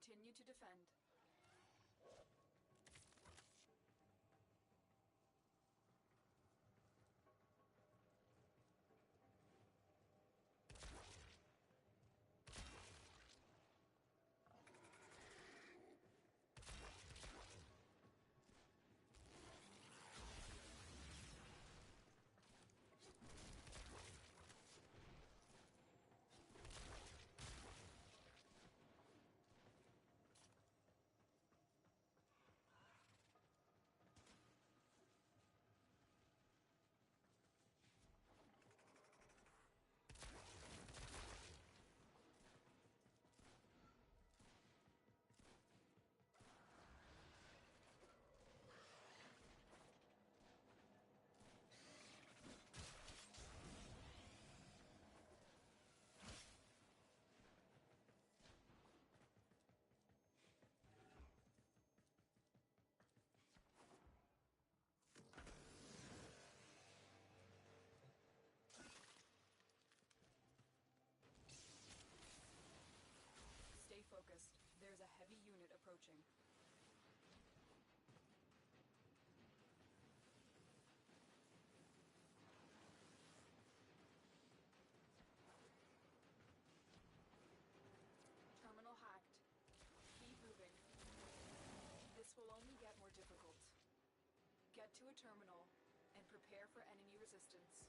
Continue to defend. Stay focused. There's a heavy unit approaching. Terminal hacked. Keep moving. This will only get more difficult. Get to a terminal and prepare for enemy resistance.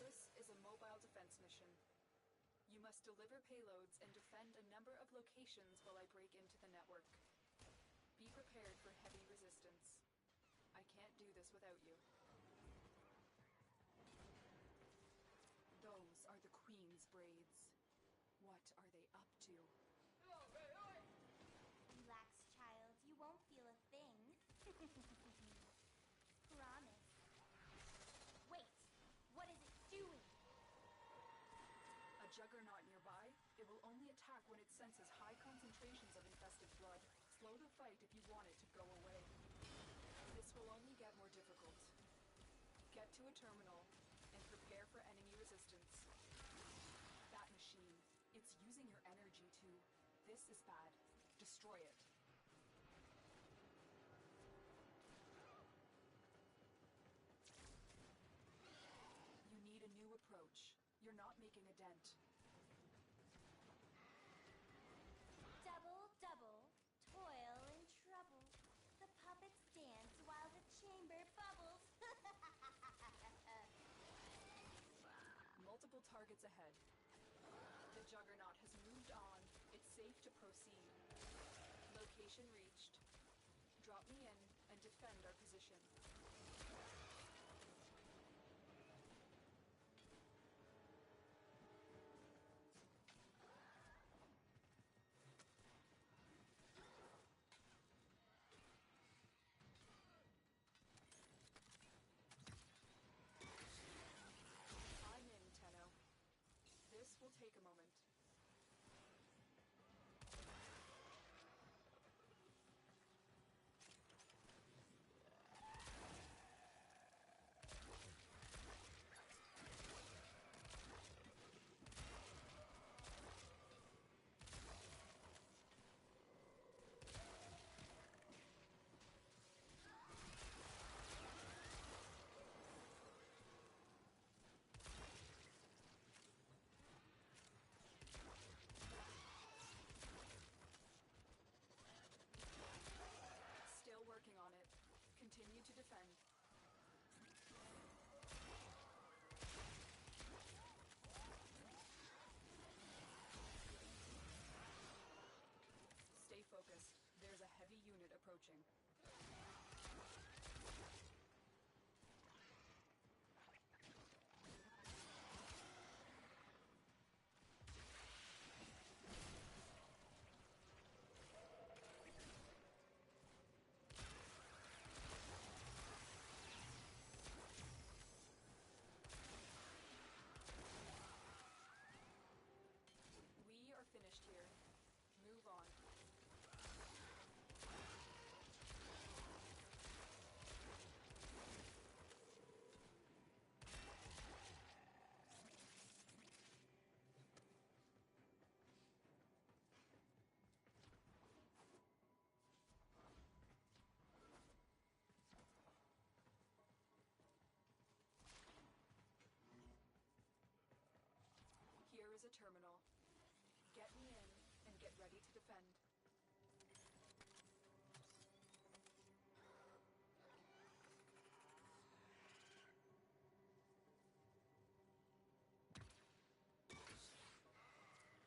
This is a mobile defense mission. You must deliver payloads and defend a number of locations while I break into the network. Be prepared for heavy resistance. I can't do this without you. Those are the Queen's braids. What are they up to? Relax, child. You won't feel a thing. Promise. Wait! What is it doing? A juggernaut nearby? It will only attack when it senses high concentrations of infested blood. Slow the fight if you want it to go away. This will only get more difficult. Get to a terminal and prepare for enemy resistance. That machine. It's It's using your energy to... This is bad. Destroy it. You need a new approach. You're not making a dent. Double, double, toil and trouble. The puppets dance while the chamber bubbles. Multiple targets ahead. The Juggernaut has moved on. It's safe to proceed. Location reached. Drop me in and defend our position. I'm in, Tenno. This will take a moment. Still working on it. Continue to defend. Stay focused. There's a heavy unit approaching. We are finished here. Move on. Here is a terminal. Get me in and get ready to defend.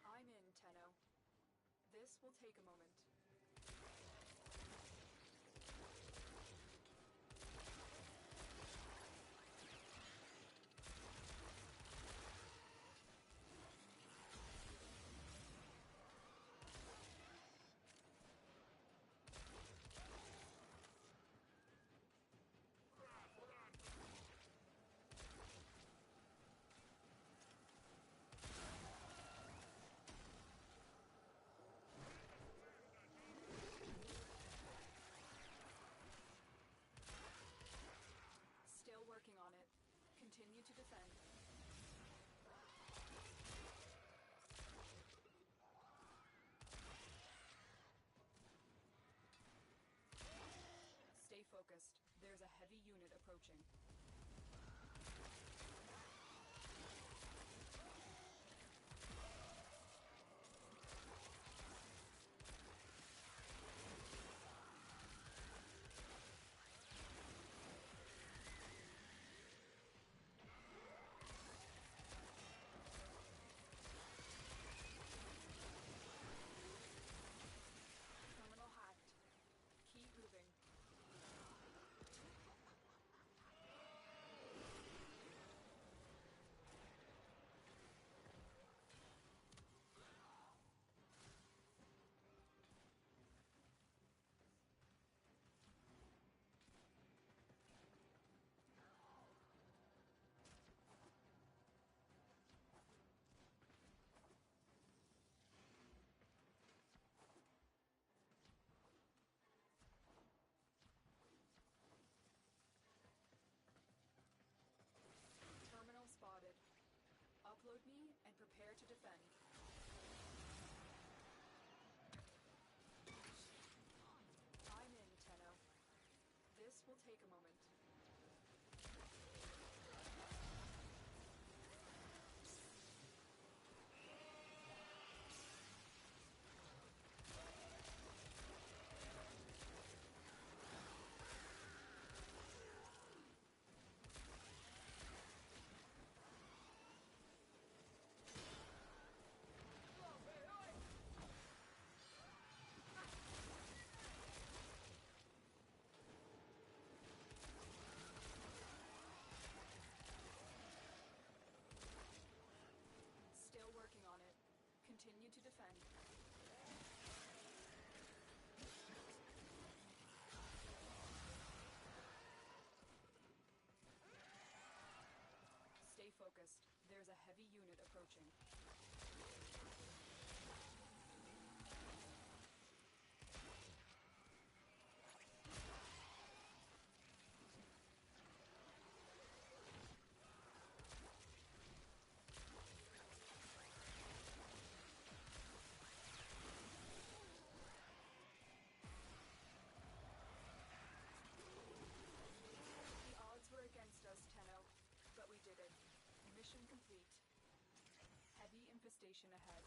I'm in, Tenno. This will take a moment. Still working on it. Continue to defend. Stay focused. There's a heavy unit approaching. Terminal hacked. Keep moving. Terminal spotted. Upload me and prepare to defend. take a moment. Still working on it. Continue to defend. Stay focused. There's a heavy unit approaching. The odds were against us, Tenno, but we did it. Mission complete. Heavy infestation ahead.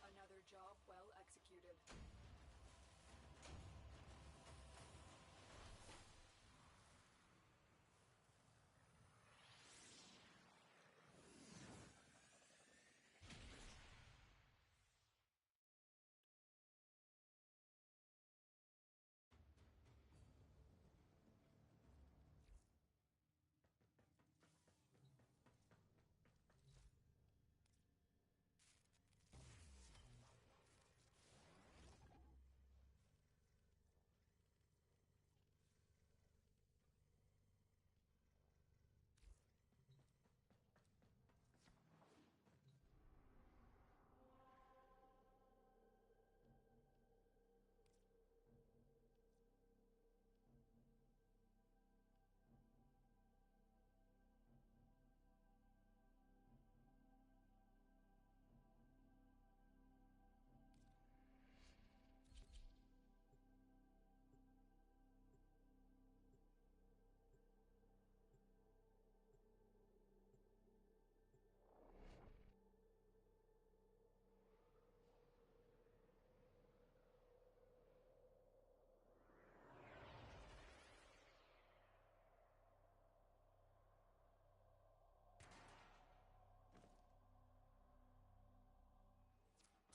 Another job well executed.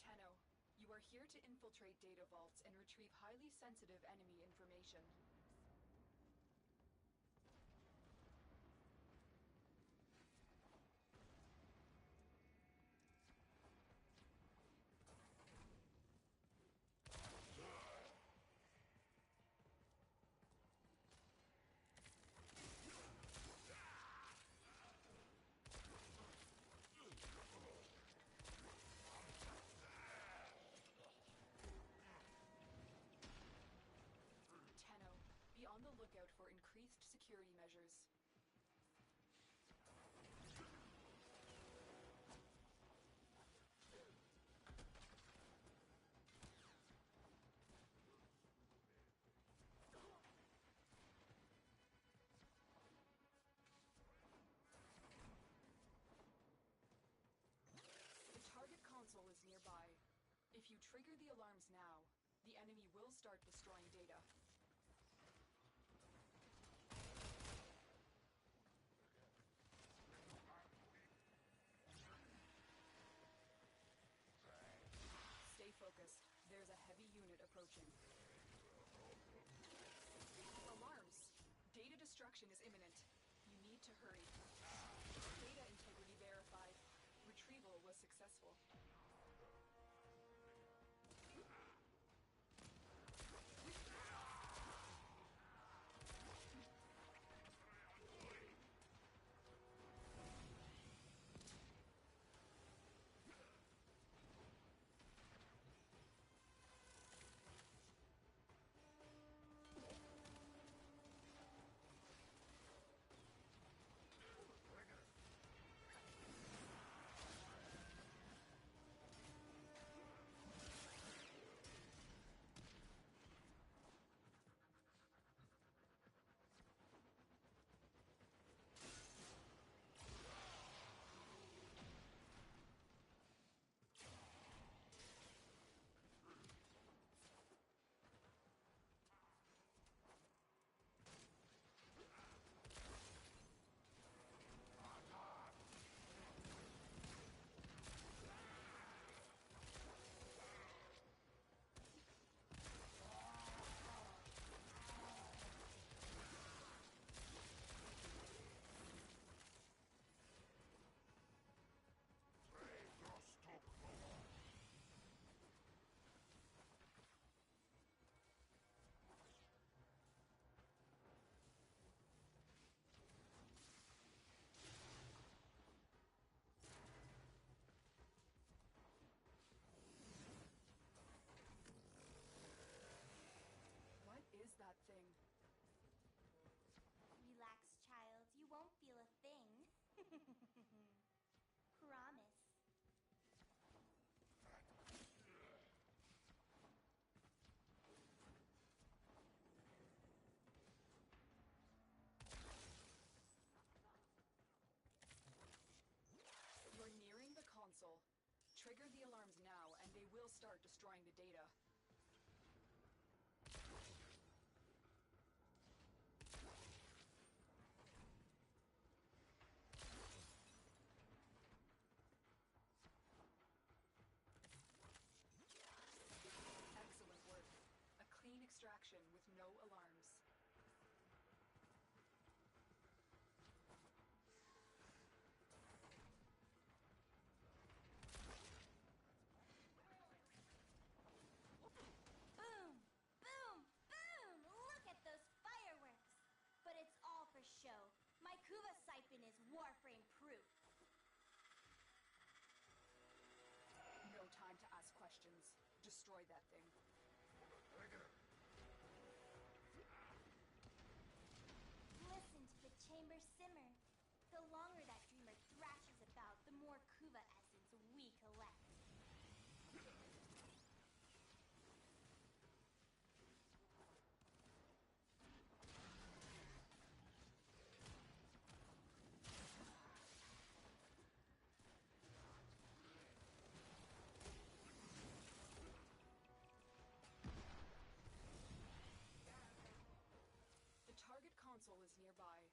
Tenno, you are here to infiltrate data vaults and retrieve highly sensitive enemy information. Tenno, be on the lookout for increased security measures. The target console is nearby. If you trigger the alarms now, the enemy will start destroying data. Stay focused. There's a heavy unit approaching. Alarms! Data destruction is imminent. You need to hurry. Data integrity verified. Retrieval was successful. console. Trigger the alarms now, and they will start destroying the data. Excellent work. A clean extraction with no alarms. Boom! Boom! Boom! Look at those fireworks! But it's all for show. My Kuva siphon is Warframe proof. No time to ask questions. Destroy that thing. Listen to the chamber simmer. The longer that dreamer thrashes about, the more Kuva essence we collect. The target console is nearby.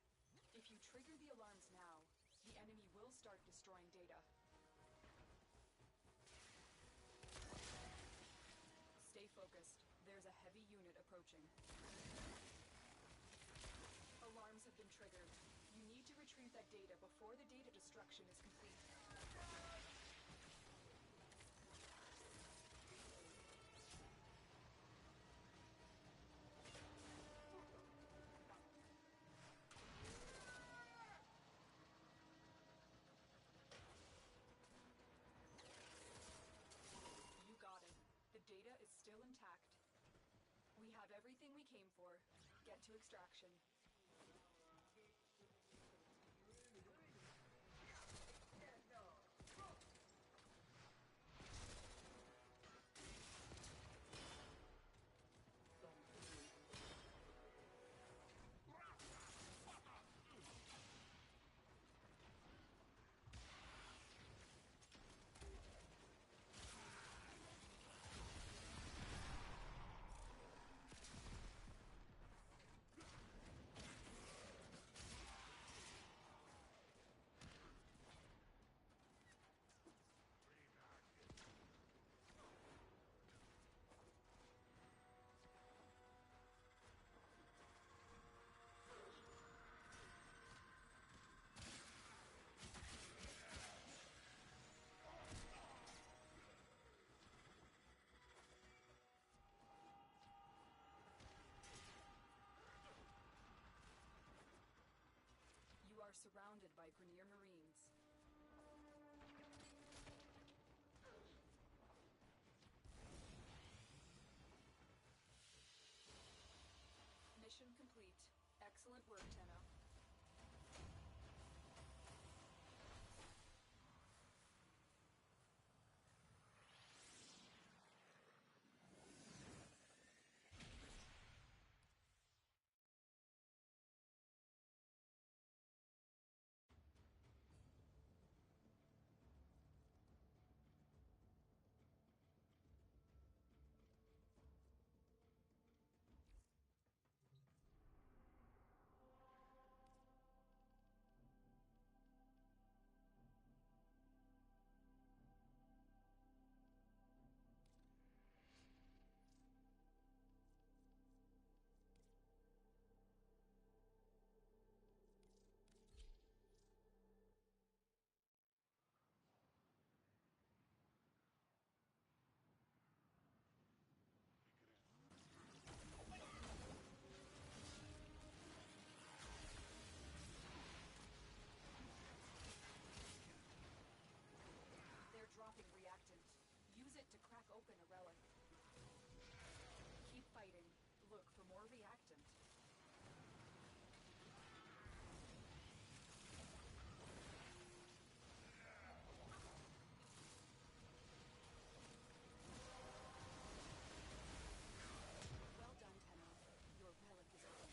If you trigger the alarms now, the enemy will start destroying data. Stay focused. There's a heavy unit approaching. Alarms have been triggered. You need to retrieve that data before the data destruction is complete. You got it. The data is still intact. We have everything we came for. Get to extraction. You are surrounded by Grenier Marines. Mission complete. Excellent work, Tenno. They're dropping reactant. Use it to crack open a relic. Keep fighting. Look for more reactant. Well done, Tenno. Your relic is open.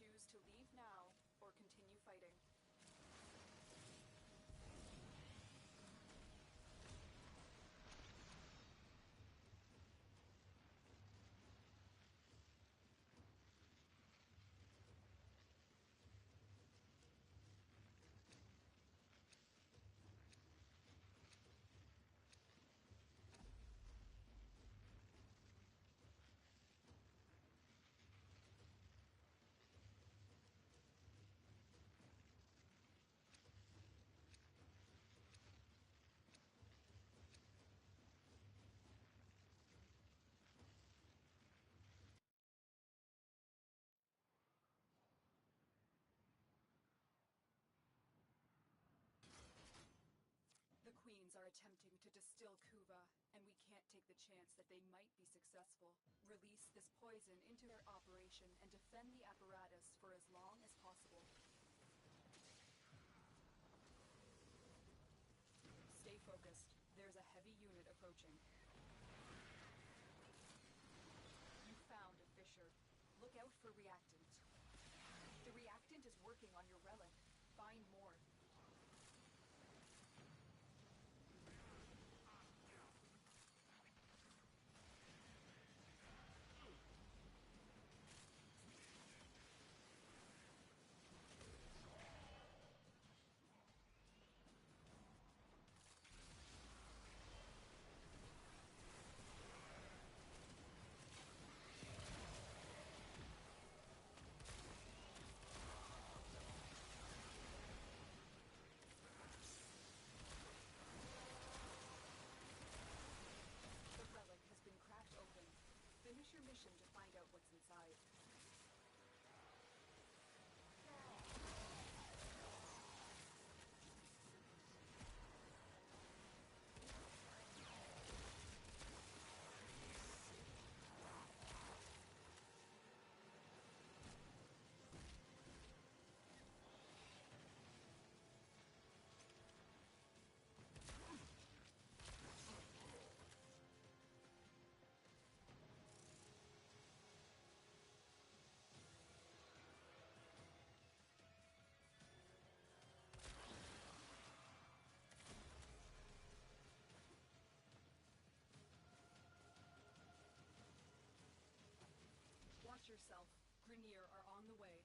choose to leave now or continue fighting. The Queens are attempting to distill Kuva, and we can't take the chance that they might be successful. Release this poison into their operation and defend the apparatus for as long as possible. Stay focused. There's a heavy unit approaching. You found a fissure. Look out for reactant. The reactant is working on your relic. Find more. Finish your mission to find out what's inside. Watch yourself. Grineer are on the way.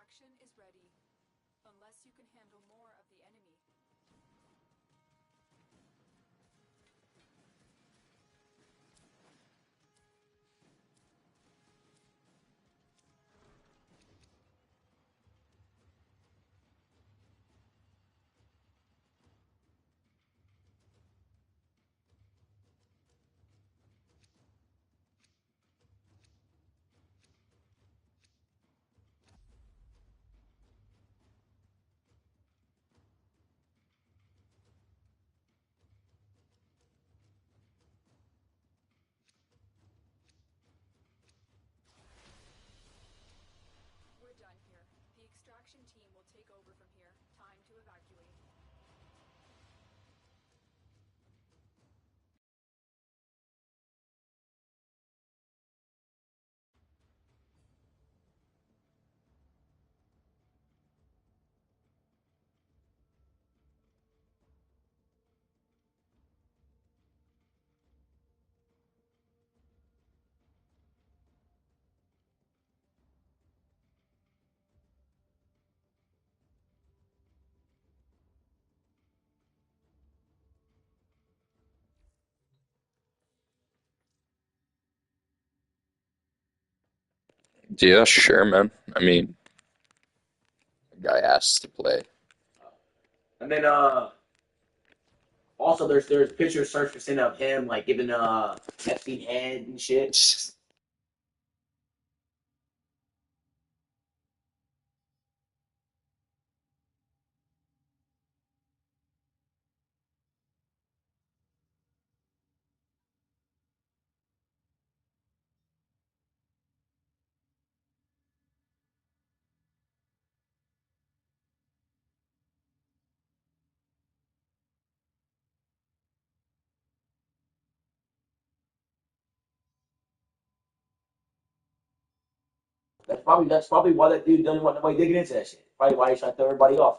extraction is ready, unless you can handle more of the enemy. We're done here. The extraction team will take over from here. Time to evacuate. Yeah, sure, man. I mean, the guy asked to play. And then also there's pictures searched for sent of him like giving Epstein head and shit. That's probably why that dude doesn't want nobody digging into that shit. Probably why he's trying to throw everybody off.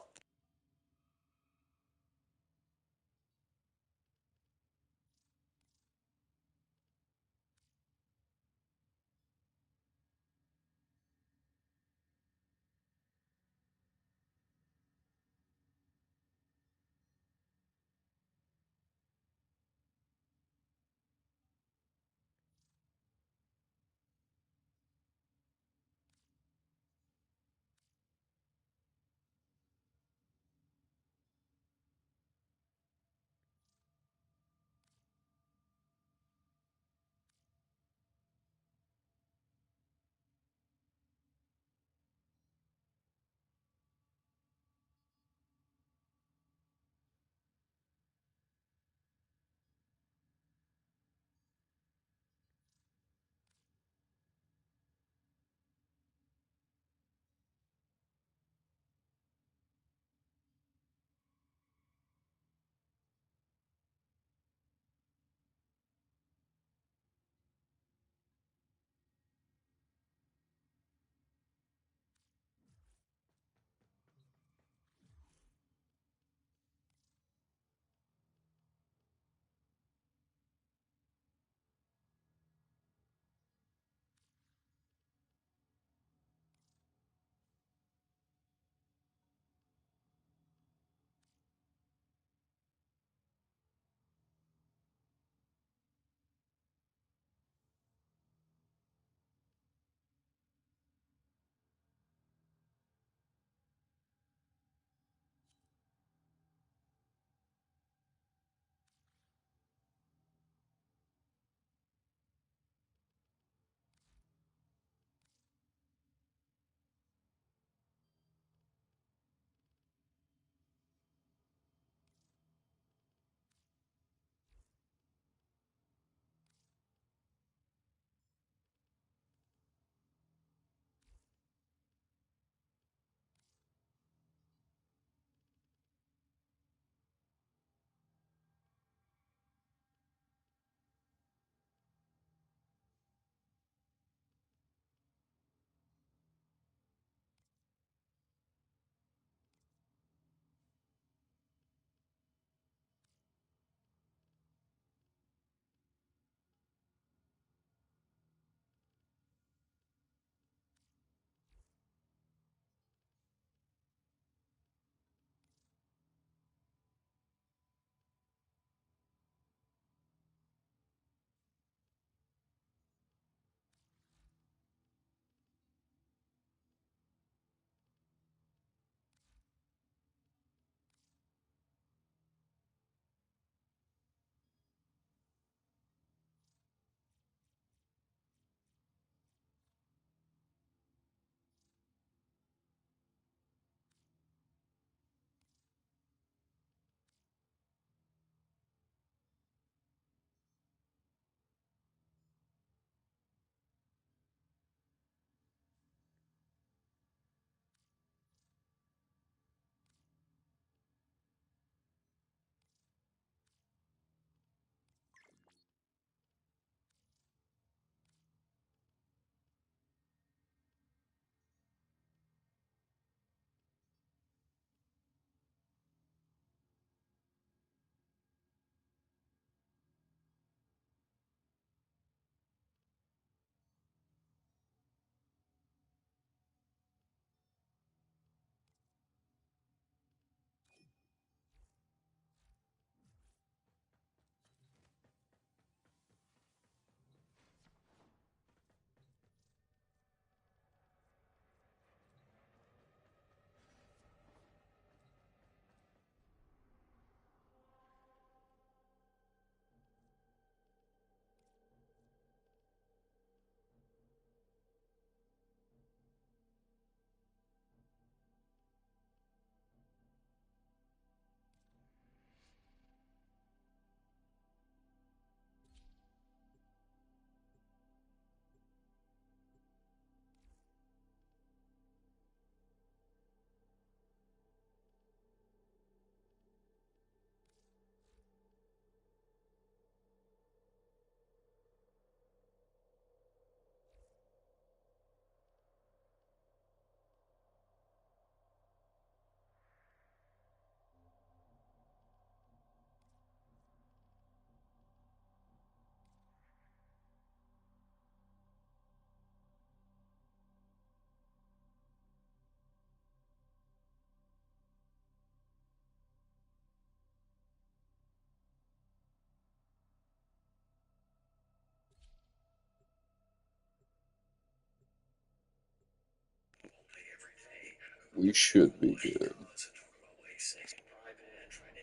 We should be good.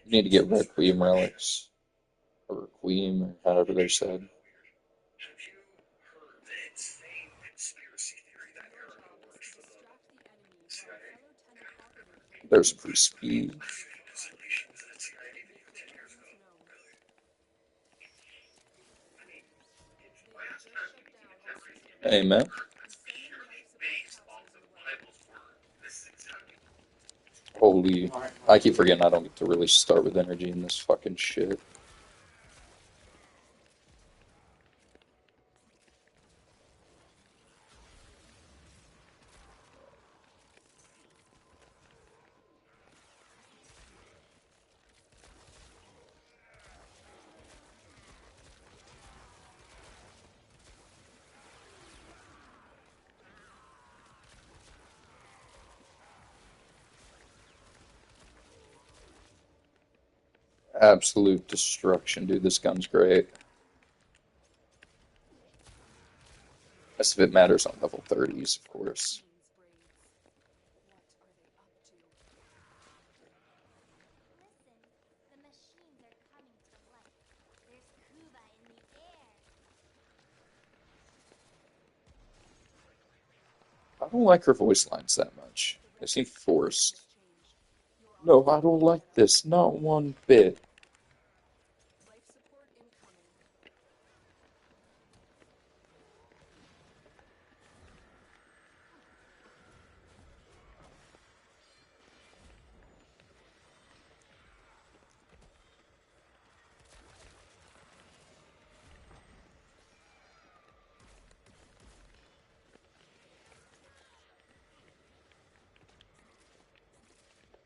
We need to get Requiem relics. Or Requiem, or however they're said. There's free speed. Hey, man. Holy, I keep forgetting I don't get to really start with energy in this fucking shit. Absolute destruction, dude. This gun's great. As if it matters on level 30s, of course. Listen, the machines are coming to life. There's Kuba in the air. I don't like her voice lines that much. They seem forced. No, I don't like this. Not one bit. Life support incoming.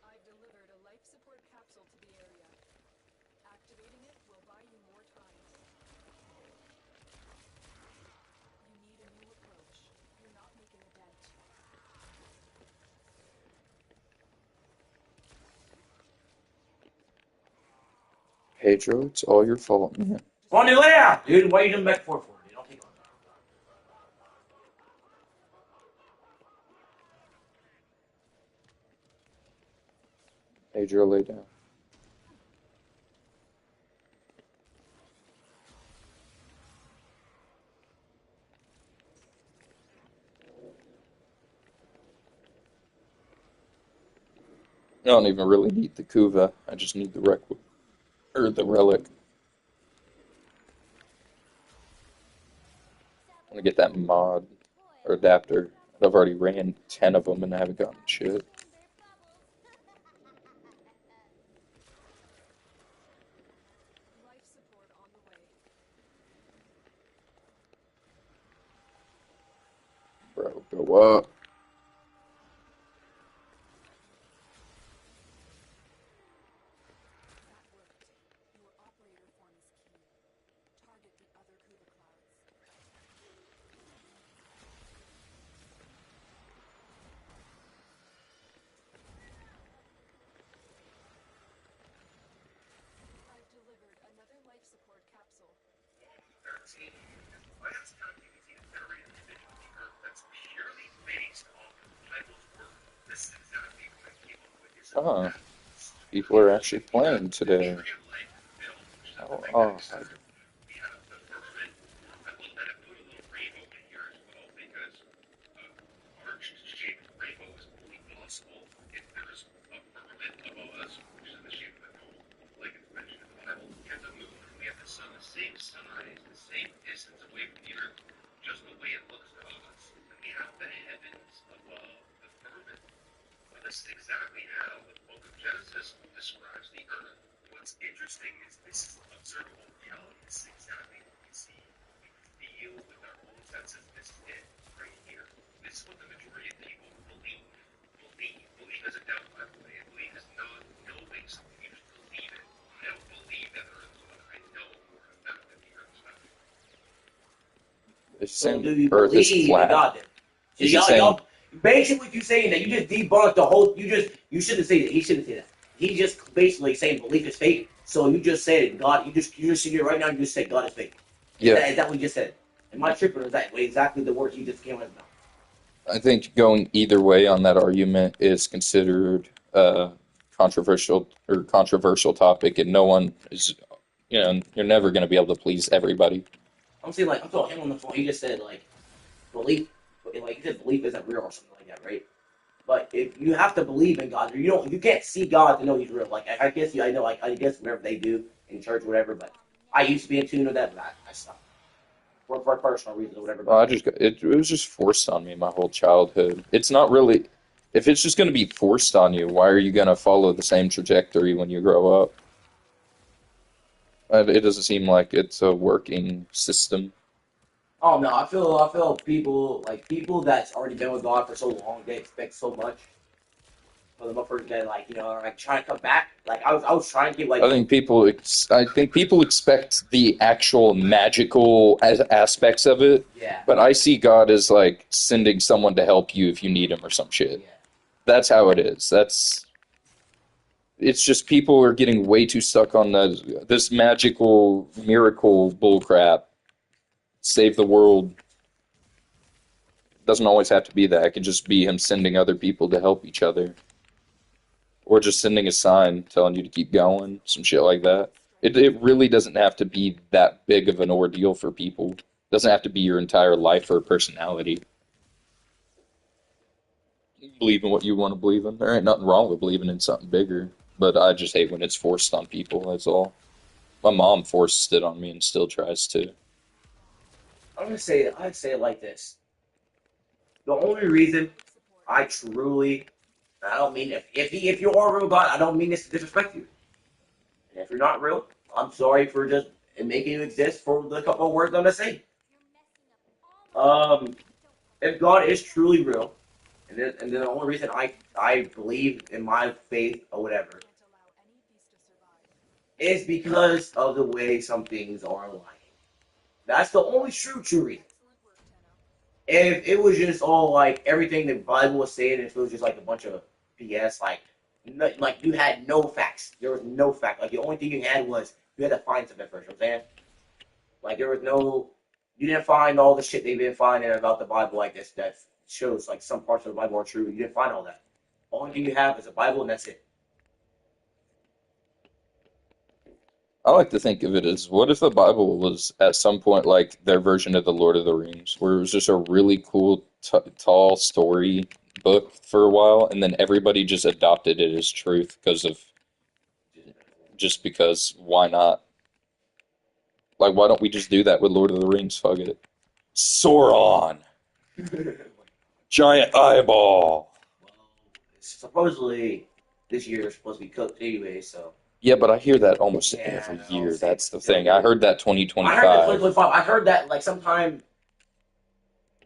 I've delivered a life support capsule to the area. Activating it will buy you more time. You need a new approach. You're not making a dent. Pedro, it's all your fault, man. Come on, dude, lay out, dude. Why are you doing back for, dude? I'll take it. Pedro, lay down. I don't even really need the Kuva. I just need the the relic. I'm gonna get that mod or adapter. I've already ran 10 of them and I haven't gotten shit. Life support on the way. Bro, go up. That worked. Your operator form is key. Target the other Kuba clouds. I've delivered another life support capsule. Ah, people are actually playing today. Oh, it's So saying do you Earth is believe in flat. God then? So Is it saying y'all, basically what you saying that you just debunked the whole. You shouldn't say that. He shouldn't say that. He just basically saying belief is fake. So you just said God. You just sit here right now. You just said God is fake. Yeah, Is that what you just said? Am I tripping? Or is that exactly the words you just came out of his mouth? I think going either way on that argument is considered controversial topic, and no one is, you're never going to be able to please everybody. I'm saying like I'm talking him on the phone. He just said like belief, like he said belief isn't real or something like that, right? But if you have to believe in God, you can't see God to know He's real. Like I guess I know, like I guess whatever they do in church, whatever. But I used to be in tune with that, but I stopped for personal reasons or whatever. Well, it was just forced on me my whole childhood. It's not really, if it's just going to be forced on you, why are you going to follow the same trajectory when you grow up? It doesn't seem like it's a working system. Oh no, I feel people that's already been with God for so long, they expect so much for the motherfuckers that are like trying to come back. Like I was trying to get like I think people expect the actual magical aspects of it, yeah but I see God as like sending someone to help you if you need him or some shit. yeah. That's how it is. It's just people are getting way too stuck on this magical miracle bullcrap. Save the world. Doesn't always have to be that. It could just be him sending other people to help each other. Or just sending a sign telling you to keep going, some shit like that. It really doesn't have to be that big of an ordeal for people. It doesn't have to be your entire life or personality. Believe in what you want to believe in. There ain't nothing wrong with believing in something bigger. But I just hate when it's forced on people, that's all. My mom forced it on me and still tries to. I'd say it like this. The only reason I truly, I don't mean if you are real God, I don't mean this to disrespect you. And if you're not real, I'm sorry for just making you exist for the couple of words I'm gonna say. Um, if God is truly real, and the only reason I believe in my faith or whatever is because of the way some things are aligning. That's the only true reason. If it was just all like everything the Bible was saying, if it was just like a bunch of BS, like you had no facts. There was no fact. Like the only thing you had was you had to find something first. You know what I'm saying? Like there was no, you didn't find all the shit they've been finding about the Bible like this that shows like some parts of the Bible are true. You didn't find all that. Only thing you have is a Bible and that's it. I like to think of it as, what if the Bible was at some point like their version of the Lord of the Rings, where it was just a really cool, tall story book for a while, and then everybody just adopted it as truth because why not? Like, why don't we just do that with Lord of the Rings? Fuck it. Sauron! Giant eyeball! Well, supposedly this year is supposed to be cooked anyway, so. Yeah, but I hear that almost Yeah, every no, year. same. That's the thing. I heard that I heard that 2025. 2025. I heard that like sometime.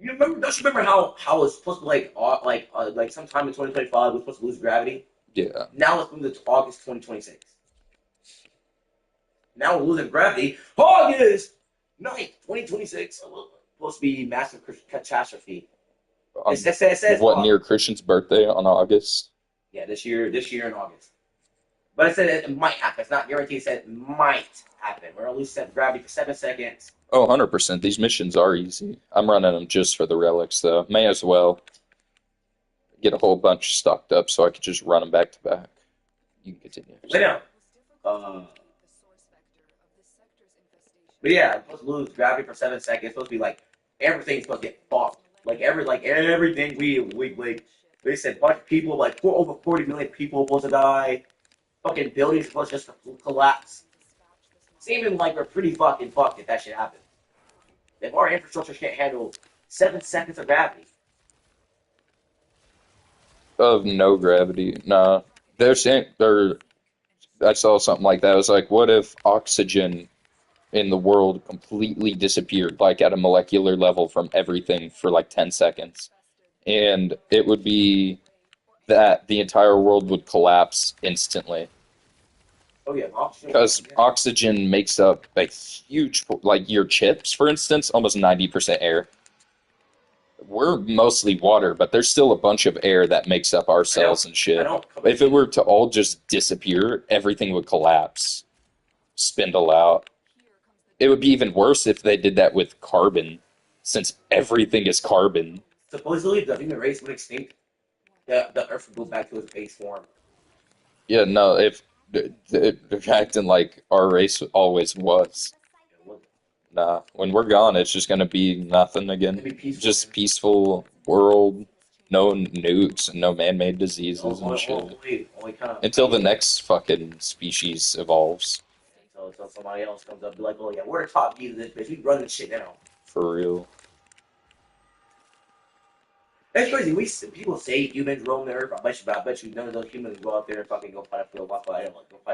You remember? Don't you remember how it's supposed to like sometime in 2025 we're supposed to lose gravity? Yeah. Now it's moved to August 2026. Now we're losing gravity. August 9th, 2026. Supposed to be massive catastrophe. Um, It says what, near Christian's birthday on August? yeah, this year in August. But it said it might happen. It's not guaranteed. It said it might happen. We're gonna lose gravity for 7 seconds. Oh, 100%. These missions are easy. I'm running them just for the relics, though. May as well get a whole bunch stocked up so I could just run them back to back. You can continue. Wait now. But yeah, it's supposed to lose gravity for 7 seconds. It's supposed to be like everything's supposed to get fucked. Like everything we like. They said bunch of people, like over 40 million people supposed to die. Fucking buildings supposed to just collapse. Seeming like we're pretty fucking fucked if that shit happens. If our infrastructure can't handle 7 seconds of gravity. Of no gravity. Nah. They're saying, I saw something like that. It was like, what if oxygen in the world completely disappeared, like at a molecular level from everything for like 10 seconds? And it would be that the entire world would collapse instantly. Oh yeah, oxygen. Because oxygen makes up a huge, like your chips, for instance, almost 90% air. We're mostly water, but there's still a bunch of air that makes up our cells and shit. If it were to all just disappear, everything would collapse, spindle out. It would be even worse if they did that with carbon, since everything is carbon. Supposedly, if the human race would extinct, the Earth would go back to its base form. Yeah, no, if they're acting like our race always was. It wasn't. Nah, when we're gone, it's just gonna be nothing again. It'd be peaceful. Just peaceful world, no nukes and no man-made diseases and shit. Only kind of Until the next fucking species evolves. So somebody else comes up and be like, oh yeah, we're the top geese of this bitch. We run this shit now. For real. That's crazy. People say humans roam the earth. I bet you none of those humans go out there and fucking go fight a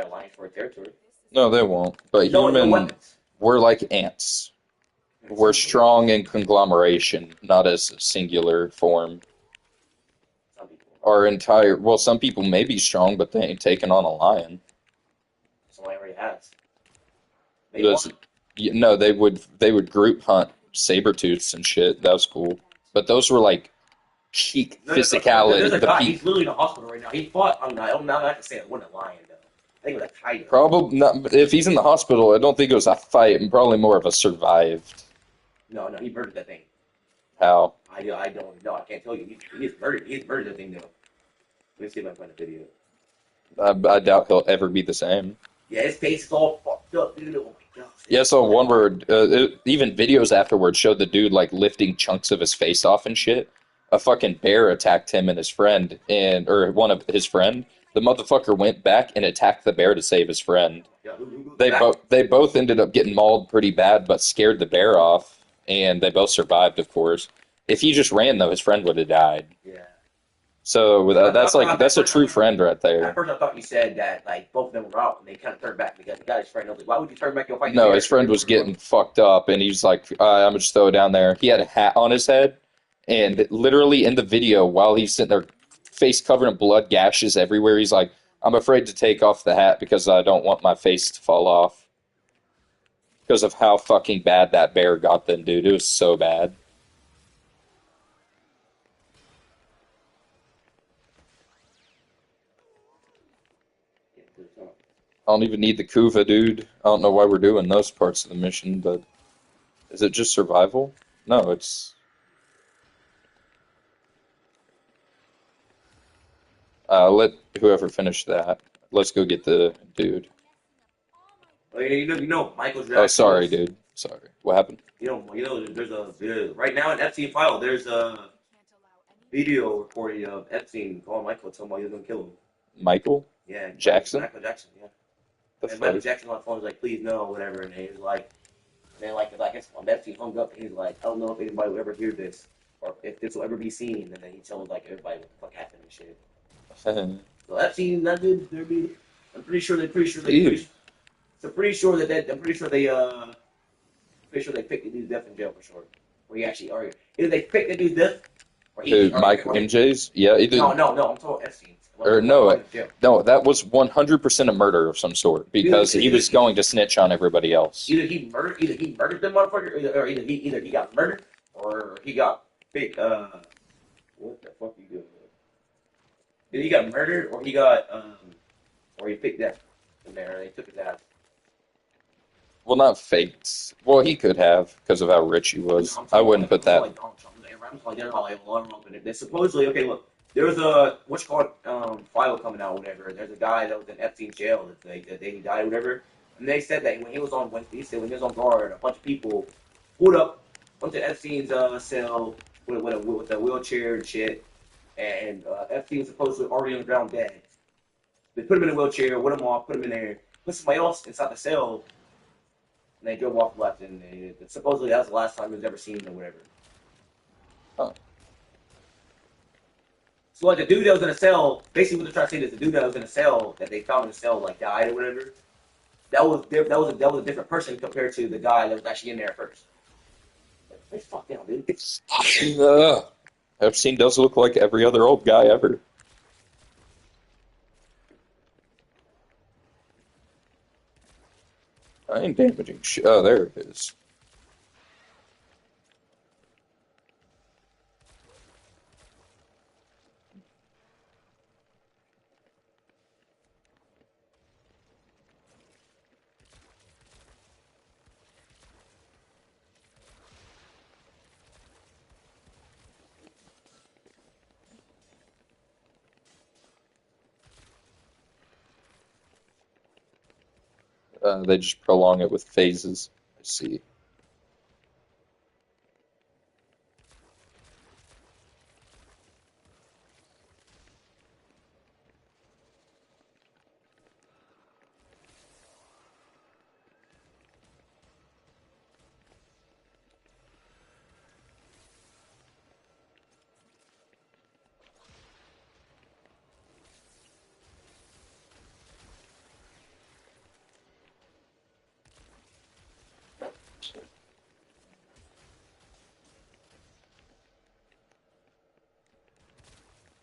lion for a territory. No, they won't. But No human, weapons. we're like ants. We're strong in conglomeration, not as a singular form. Some people. Well, some people may be strong, but they ain't taking on a lion. Somebody already has. They Because, want no, they would group hunt saber-tooths and shit. That was cool. But those were like peak There's physicality. a The guy. peak. He's literally in the hospital right now. He fought. I'm not gonna say it wasn't a lion though. I think it was a tiger. Probably not. If he's in the hospital, I don't think it was a fight, and probably more of a survived. No, he murdered that thing. How? I don't know. I can't tell you. He is murdered. He has murdered that thing though. Let me see if I can find a video. I doubt he'll ever be the same. Yeah, his face is all fucked up, dude. Oh my god. Yeah, so one word, even videos afterwards showed the dude like lifting chunks of his face off and shit. A fucking bear attacked him and his friend, or one of his friend. The motherfucker went back and attacked the bear to save his friend. Yeah, They both ended up getting mauled pretty bad, but scared the bear off, and they both survived, of course. If he just ran though, his friend would have died. Yeah. So that's a true friend right there. At first, I thought you said that like both of them were out, and they kind of turned back because he got his friend. I was like, why would you turn back and fight? No, his friend was getting fucked up, and he's like, I'm just throw it down there. He had a hat on his head, and literally in the video, while he's sitting there, face covered in blood, gashes everywhere, he's like, I'm afraid to take off the hat because I don't want my face to fall off. Because of how fucking bad that bear got them, dude. It was so bad. I don't even need the Kuva, dude. I don't know why we're doing those parts of the mission, but is it just survival? No, it's... let whoever finish that. Let's go get the dude. Oh, you know, Michael Jackson. Oh, sorry, dude. Sorry. What happened? Right now in Epstein file, there's a video recording of Epstein calling Michael, telling him he was gonna kill him. Michael? Yeah. Jackson? Michael Jackson, yeah. The And fuck? Michael Jackson on the phone was like, please no, whatever, and he was like, and then like I guess Epstein hung up, and he's like, I don't know if anybody will ever hear this, or if this will ever be seen, and then he told like everybody what the fuck happened and shit. So Epstein, that dude, I'm pretty sure they picked the dude's death in jail for sure. Or he actually, or either they picked the dude's death, or he, Mike MJ's? Yeah, either... No, I'm talking Epstein. Or no, that was 100% a murder of some sort because he was going to snitch on everybody else. Either he murdered the motherfucker, or either he got murdered, or he got picked. What the fuck are you doing? Either he got murdered, or he picked death in there. And they took his ass. Well, not faked. Well, he could have because of how rich he was. I wouldn't put that. Supposedly, okay, look. There's a file coming out, whatever. There's a guy that was in Epstein's jail that he died, whatever. And they said that when he was on guard, a bunch of people pulled up, went to Epstein's cell with a wheelchair and shit. And Epstein was supposedly already on the ground dead. They put him in a wheelchair, went him off, put him in there, put somebody else inside the cell, and they drove off left. And supposedly that was the last time he was ever seen or whatever. Huh. So like the dude that was in a cell, basically what they're trying to say is the dude that was in a cell that they found in a cell like died or whatever. That was a different person compared to the guy that was actually in there first. Like, fuck down, dude. Epstein does look like every other old guy ever. I ain't damaging shit. Oh, there it is. They just prolong it with phases. I see.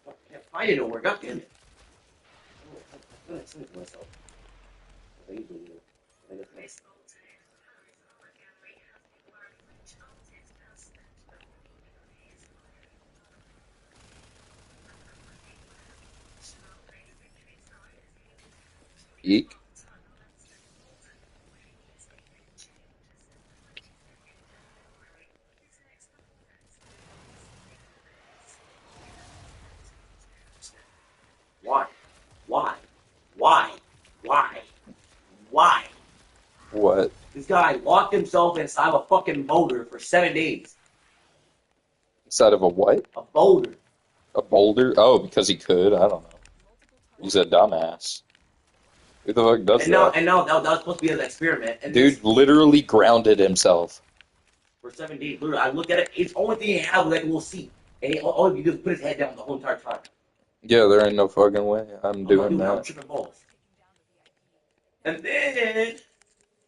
I can't find it nowhere. God damn it. Oh, I sent it to myself. Eek. Why? Why? Why? Why? Why? What? This guy locked himself inside of a fucking boulder for 7 days. Inside of a what? A boulder. A boulder? Oh, because he could. I don't know. He's a dumbass. Who the fuck does And now, that? that was supposed to be an experiment. And Dude literally grounded himself. for 7 days, literally, I looked at it. It's the only thing he had was like a little seat, and all he did was put his head down the whole entire time. Yeah, there ain't no fucking way I'm doing I'm that. tripping balls. And then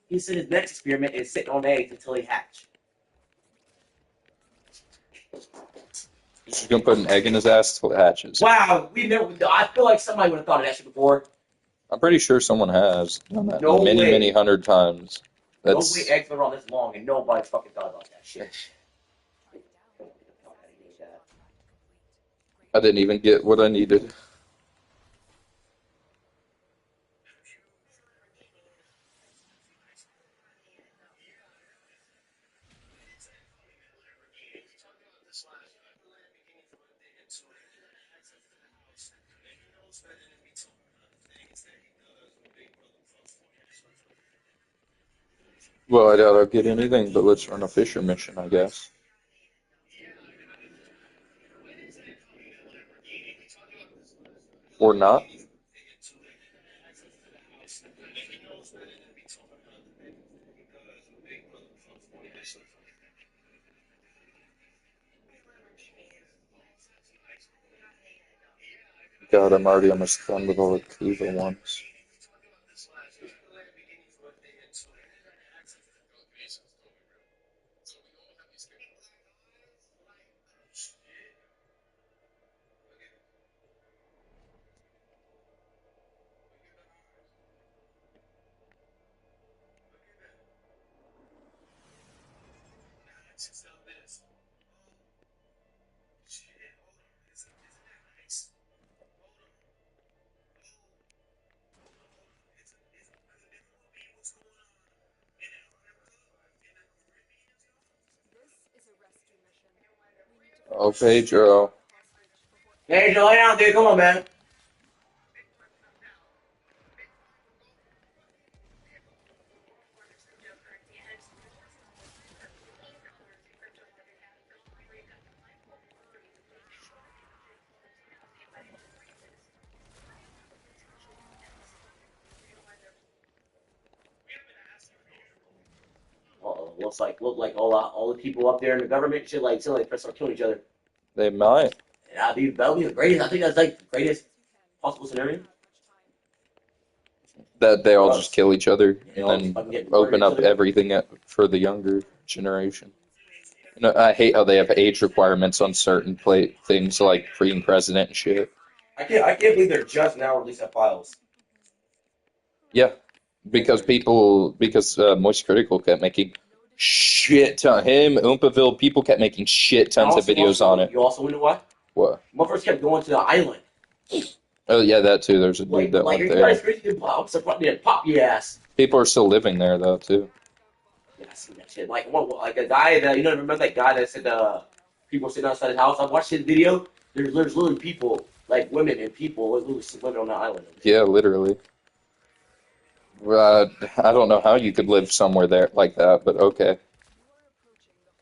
he said his next experiment is sitting on eggs until they hatch. He's gonna put an egg in his ass till it hatches. Wow, I feel like somebody would have thought of that shit before. I'm pretty sure someone has done that No many, way. many hundred times. No way eggs been around this long and nobody fucking thought about that shit. I didn't even get what I needed. Well, I doubt I'll get anything, but let's run a Fisher mission, I guess. Or not. God, I'm already almost done with all the Kiva ones. Oh, Pedro. Hey, lay down, dude. Come on, man. Look like all the people up there in the government should like start killing each other. They might. That'd be the greatest. I think that's like the greatest possible scenario. That they all For just us. kill each other They and all just then fucking get open murdered each up other. everything for the younger generation. You know, I hate how they have age requirements on certain things like being president and shit. I can't believe they're just now releasing files. Yeah, because Moist Critical kept making shit ton. Him, Oompaville, people kept making shit tons of videos on it. You also wonder why? What? Motherfuckers kept going to the island. Oh yeah, that too. There's a dude that Are went you there. guys crazy? I'm surprised. Pop your ass. People are still living there though too. Yeah, I see that shit. Like a guy that remember that guy that said people sitting outside his house. I watched his video. There's literally people, like women and people, literally living on the island. Yeah, literally. I don't know how you could live somewhere there like that, but okay.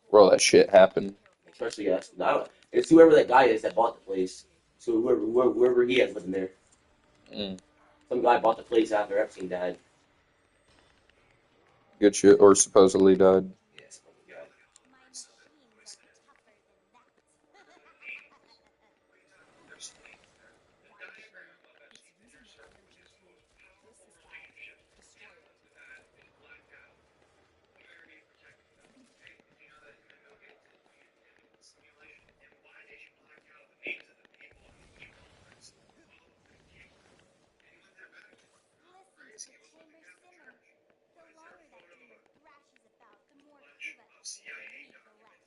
Where all that shit happened. Especially yes. I don't. It's whoever that guy is that bought the place. So whoever he has living there. Mm, Some guy bought the place after Epstein died. good shit, or supposedly died. Yes. My machines are tougher than that. Listen to the chamber simmer. The longer that demon thrashes about, the more Kuva essence we collect.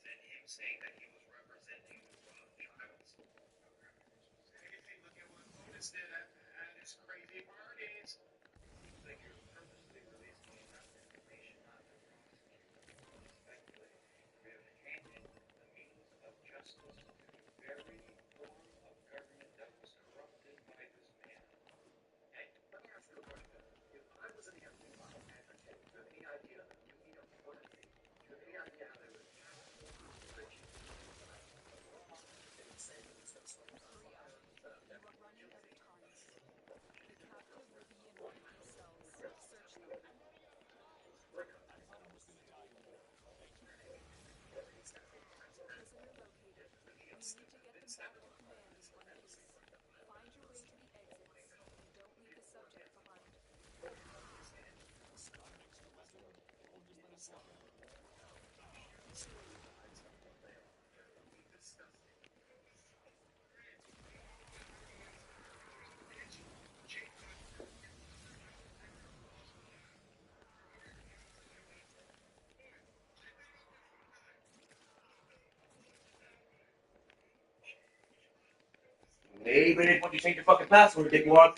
Even if when you change your fucking password, dickwad.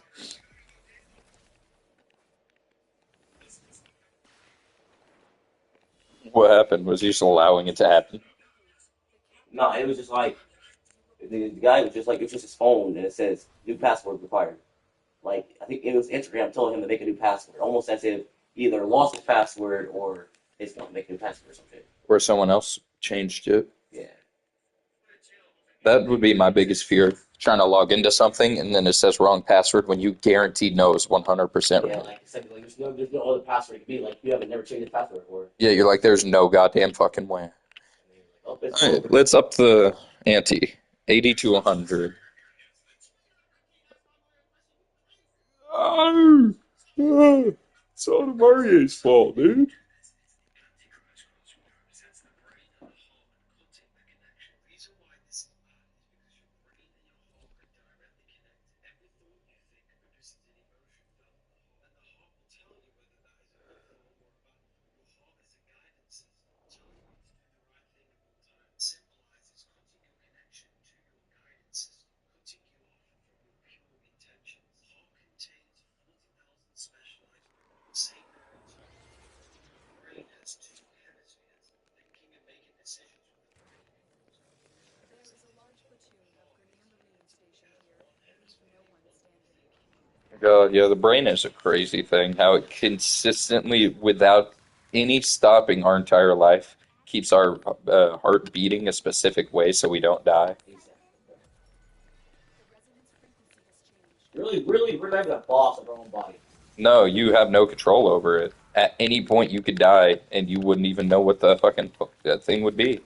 What happened? Was he just allowing it to happen? No, it was just like the guy was just like it was just his phone and it says new password required. Like I think it was Instagram telling him to make a new password, almost as if he either lost his password or he's going to make a new password or something. Or someone else changed it? Yeah. That would be my biggest fear. Trying to log into something and then it says wrong password when you guaranteed know it's 100% Yeah, right. like I said, like, there's no other password it could be. Like you haven't never changed the password before. Yeah, you're like, there's no goddamn fucking way. Oh, it's All right, let's up the ante. 80 to 100. Oh, it's all Mario's fault, dude. God, yeah, the brain is a crazy thing. How it consistently, without any stopping our entire life, keeps our heart beating a specific way so we don't die. really, we're not even a boss of our own body. No, you have no control over it. At any point, you could die, and you wouldn't even know what the fucking that thing would be.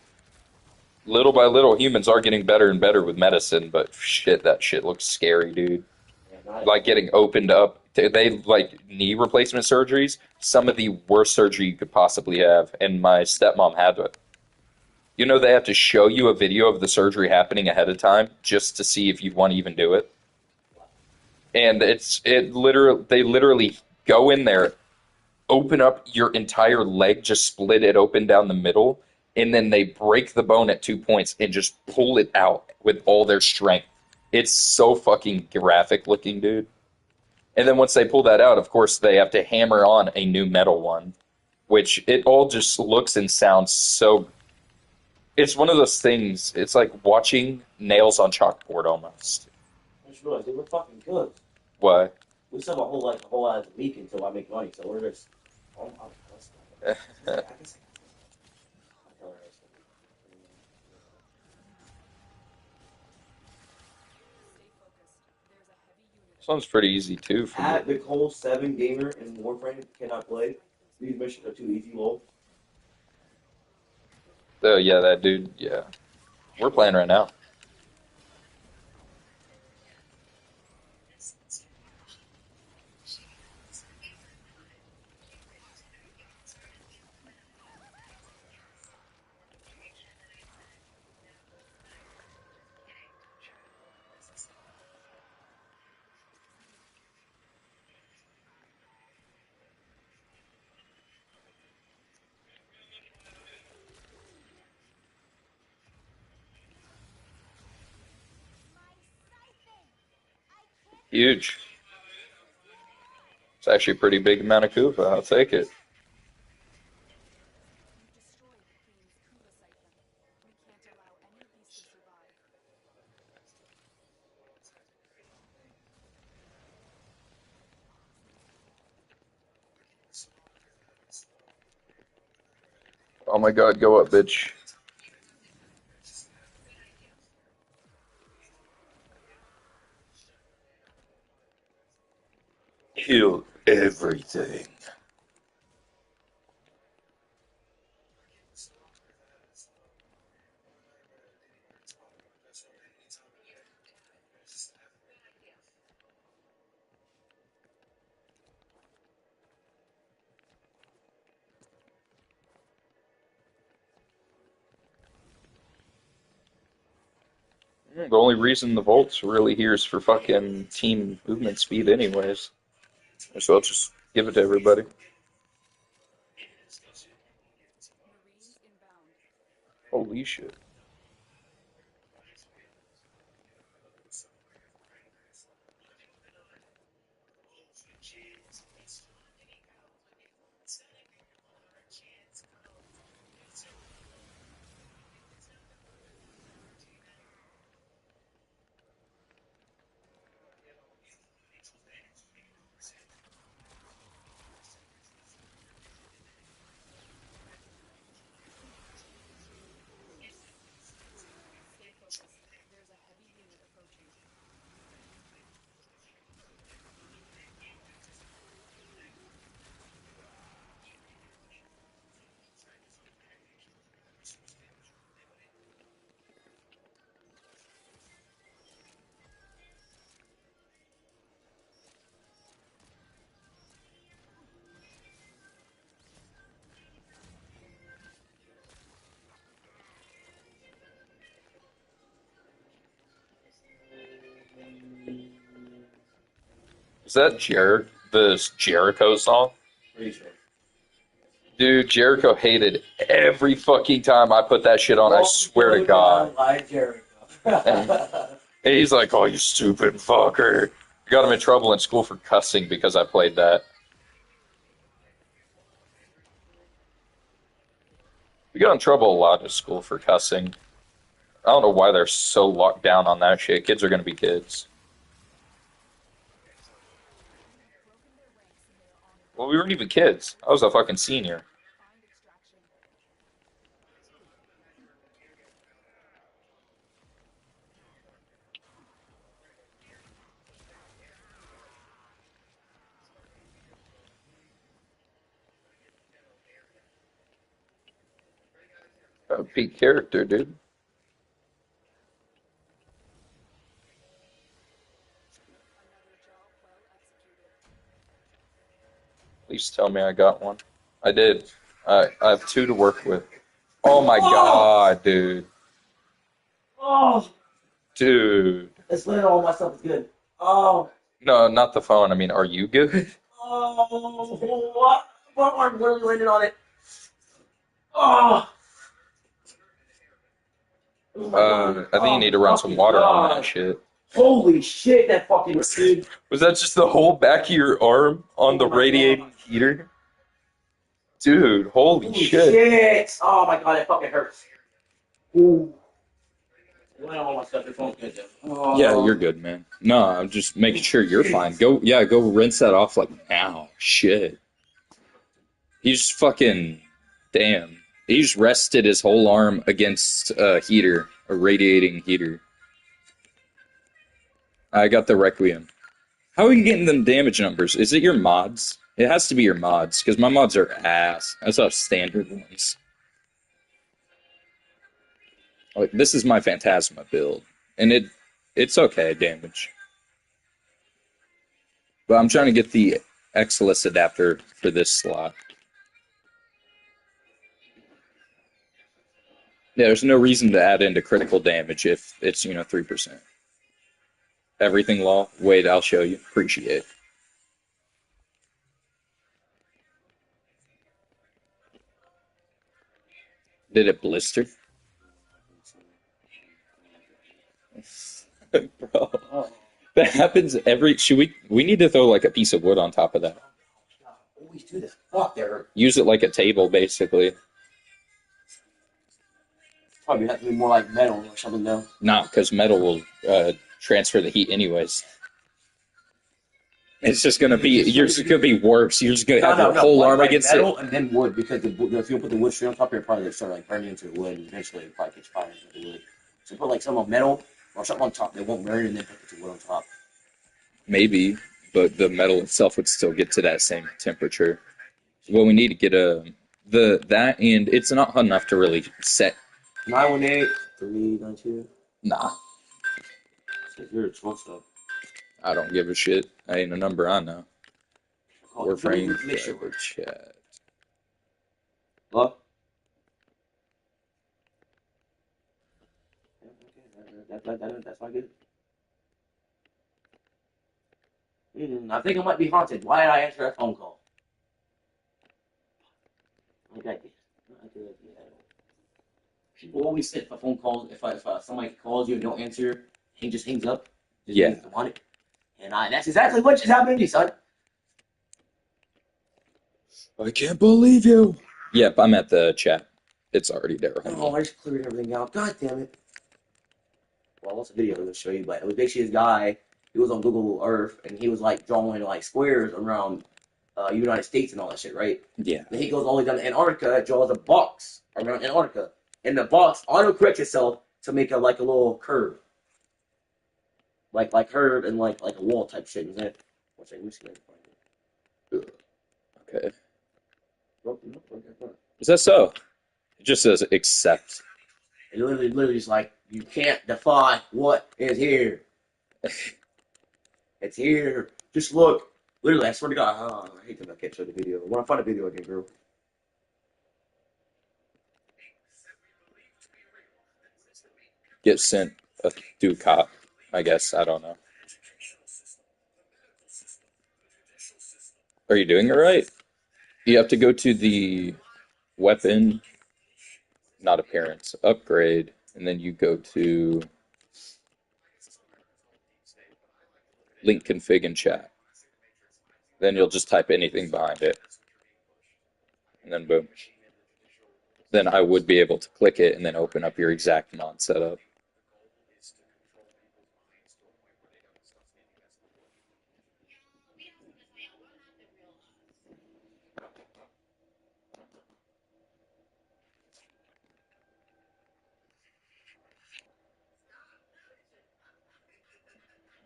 Little by little, humans are getting better and better with medicine, but shit, that shit looks scary, dude. Yeah, not Like getting opened up. They like knee replacement surgeries, some of the worst surgery you could possibly have, and my stepmom had it. You know, they have to show you a video of the surgery happening ahead of time just to see if you want to even do it. And they literally go in there, open up your entire leg, just split it open down the middle, and then they break the bone at 2 points and just pull it out with all their strength. It's so fucking graphic looking, dude. And then once they pull that out, of course, they have to hammer on a new metal one, which it all just looks and sounds so. It's one of those things. It's like watching nails on chalkboard almost. I just realized they look fucking good. Why? We still have a whole other week until I make money, so we're just. Oh, I guess I tell her it's gonna Stay focused. There's a heavy unit. This one's pretty easy too for me. At Nicole 7 gamer in Warframe cannot play. These missions are too easy, lol. Oh yeah, that dude. Yeah, we're playing right now. Huge. It's actually a pretty big amount of Koopa. I'll take it. You've destroyed the Queen's Kuva siphon. We can't allow any of these to survive. Oh my God, go up, bitch. Kill everything. The only reason the Volt's really here is for fucking team movement speed anyways. So I'll just give it to everybody. Marines inbound. Holy shit. Stay focused. There's a heavy unit approaching. Is that this Jericho song? Pretty sure. Dude, Jericho hated every fucking time I put that shit on. I swear to God. Like Jericho. And he's like, "Oh, you stupid fucker." I got him in trouble in school for cussing because I played that. We got in trouble a lot at school for cussing. I don't know why they're so locked down on that shit. Kids are gonna be kids. Broken their ranks and they are on the Well, we weren't even kids. I was a fucking senior. find extraction. Peak character, dude. Another job well executed. Please tell me I got one. I did. I have two to work with. Oh my God, dude. Oh, Dude. it's lit. All my stuff is good. Oh, No, not the phone. I mean, are you good? oh, what? My arm literally landed on it. Oh. Oh my God. I think you need to run some water on that shit. Holy shit, that fucking dude. Was that just the whole back of your arm on the Oh my radiating God. heater? Dude, holy Holy shit. shit. Oh my God, it fucking hurts. Ooh. Well, I don't want my stuff. Your phone's good though. Yeah, you're good, man. No, I'm just making sure you're fine. Go rinse that off like now. Shit. He's fucking damn. He's rested his whole arm against a heater, a radiating heater. I got the Requiem. How are you getting them damage numbers? Is it your mods? It has to be your mods, because my mods are ass. I saw standard ones. Like, this is my Phantasma build, and it's okay damage. But I'm trying to get the Exilus adapter for this slot. Yeah, there's no reason to add into critical damage if it's, 3%. Everything law. Wait, I'll show you. Appreciate it. Did it blister? Bro. That happens every... We need to throw, like, a piece of wood on top of that. Always do this. Fuck, there. Use it like a table, basically. Probably have to be more like metal or something, though. Not, because metal will transfer the heat anyways. It's just gonna be... You're just gonna be worse. You're just gonna have your whole arm against metal it. And then wood, because if you put the wood straight on top, it'll probably start like burning into the wood, and eventually it'll probably catch fire into the wood. So put like some metal or something on top that won't burn, and then put the wood on top. Maybe, but the metal itself would still get to that same temperature. Well, we need to get that, and it's not hot enough to really set. 918 392. Nah, You're supposed to. I don't give a shit. I ain't a number I know. Warframe Mixture. driver chat. Hello? That's not good. I think I might be haunted. Why did I answer that phone call? Okay. People always say if a phone calls, if somebody calls you and don't answer, he just hangs up. Just Yeah. means they want it. And that's exactly what just happened to me, son. I can't believe you. Yep, I'm at the chat. It's already there. Oh, I just cleared everything out. God damn it. Well, what's the video I'm going to show you? But it was basically this guy. He was on Google Earth, and he was like drawing like squares around United States and all that shit, right? Yeah. Then he goes all the way down to Antarctica, draws a box around Antarctica, and the box auto-corrects itself to make a little curve, like curve and like a wall type shit. Is that? What's that? Let me see if I can find Okay. it. Is that so? It just says accept. It literally is like, you can't defy what is here. It's here. Just look. Literally, I swear to God. I hate that I can't show the video. I want to find a video again, girl. Get sent a Ducat, I guess. I don't know. Are you doing it right? You have to go to the weapon, not appearance, upgrade, and then you go to link config and chat. Then you'll just type anything behind it. And then boom. Then I would be able to click it and then open up your exact mod setup.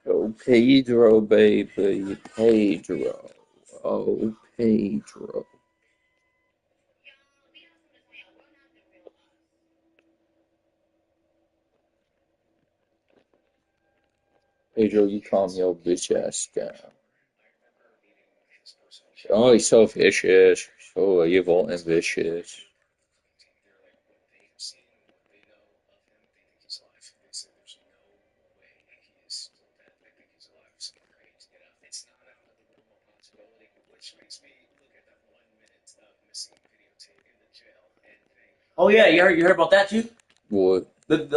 Oh, Pedro, baby. Pedro. Oh, Pedro. Pedro, you calm your bitch ass down. Oh, he's so vicious. So evil and vicious. Oh yeah, you heard about that too? What? The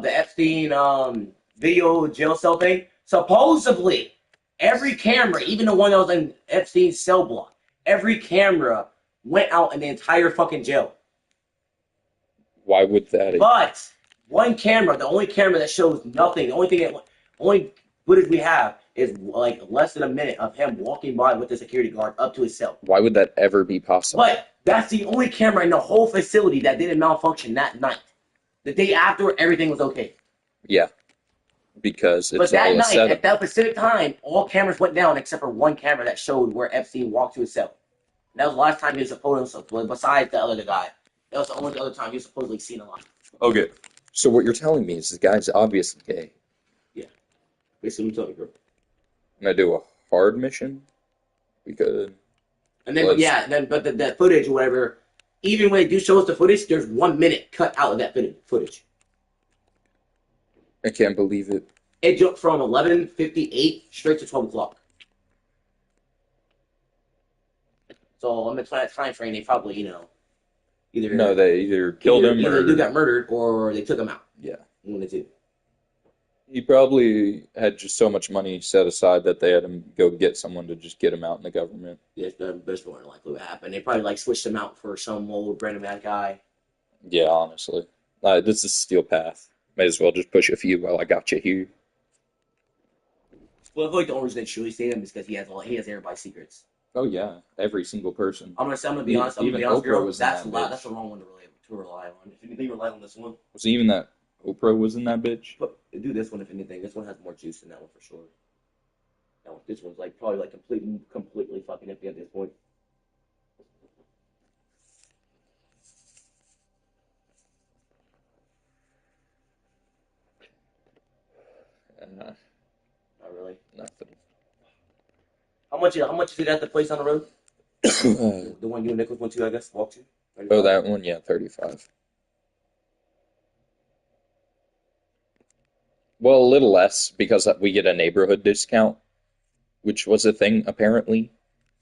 Epstein video jail cell thing. Supposedly, every camera, even the one that was in Epstein's cell block, every camera went out in the entire fucking jail. Why would that? But one camera, the only camera that shows nothing, the only footage we have is like less than a minute of him walking by with the security guard up to his cell. Why would that ever be possible? But that's the only camera in the whole facility that didn't malfunction that night. The day after, everything was okay. Yeah, because But it's that all a night, setup. at that specific time, all cameras went down except for one camera that showed where Epstein walked to his cell. And that was the last time he was supposed, besides the other guy. That was the only other time he was supposedly seen alive. Okay. So what you're telling me is the guy's obviously gay. Yeah. Basically, I'm telling you, bro. Can I do a hard mission? We could. And then, but the footage or whatever, even when they do show us the footage, there's 1 minute cut out of that footage. I can't believe it. It jumped from 11:58 straight to 12 o'clock. So I'm gonna time frame. They probably, They either killed him either or the dude got murdered or they took him out. yeah. One of the two. He probably had just so much money set aside that they had him go get someone to just get him out in the government. Yeah, that's more than likely what happened. They probably like switched him out for some old random bad guy. Yeah, honestly. This is Steel Path. May as well just push a few while I got you here. Well, I feel like the only reason they truly stayed him is because he has everybody's secrets. Oh yeah, every single person. I'm gonna be honest. I'm gonna be honest, Oprah girl. was in That's that that's bitch. the wrong one to rely on. If anything, rely on this one. Was it even that Oprah was in that bitch? But do this one if anything. This one has more juice than that one for sure. This one's like probably like completely fucking empty at this point. Not really. Nothing. How much is it at the place on the road? The one you and Nicholas went to, I guess, walked to? 35? Oh, that one, yeah, 35. Well, a little less because we get a neighborhood discount, which was a thing apparently.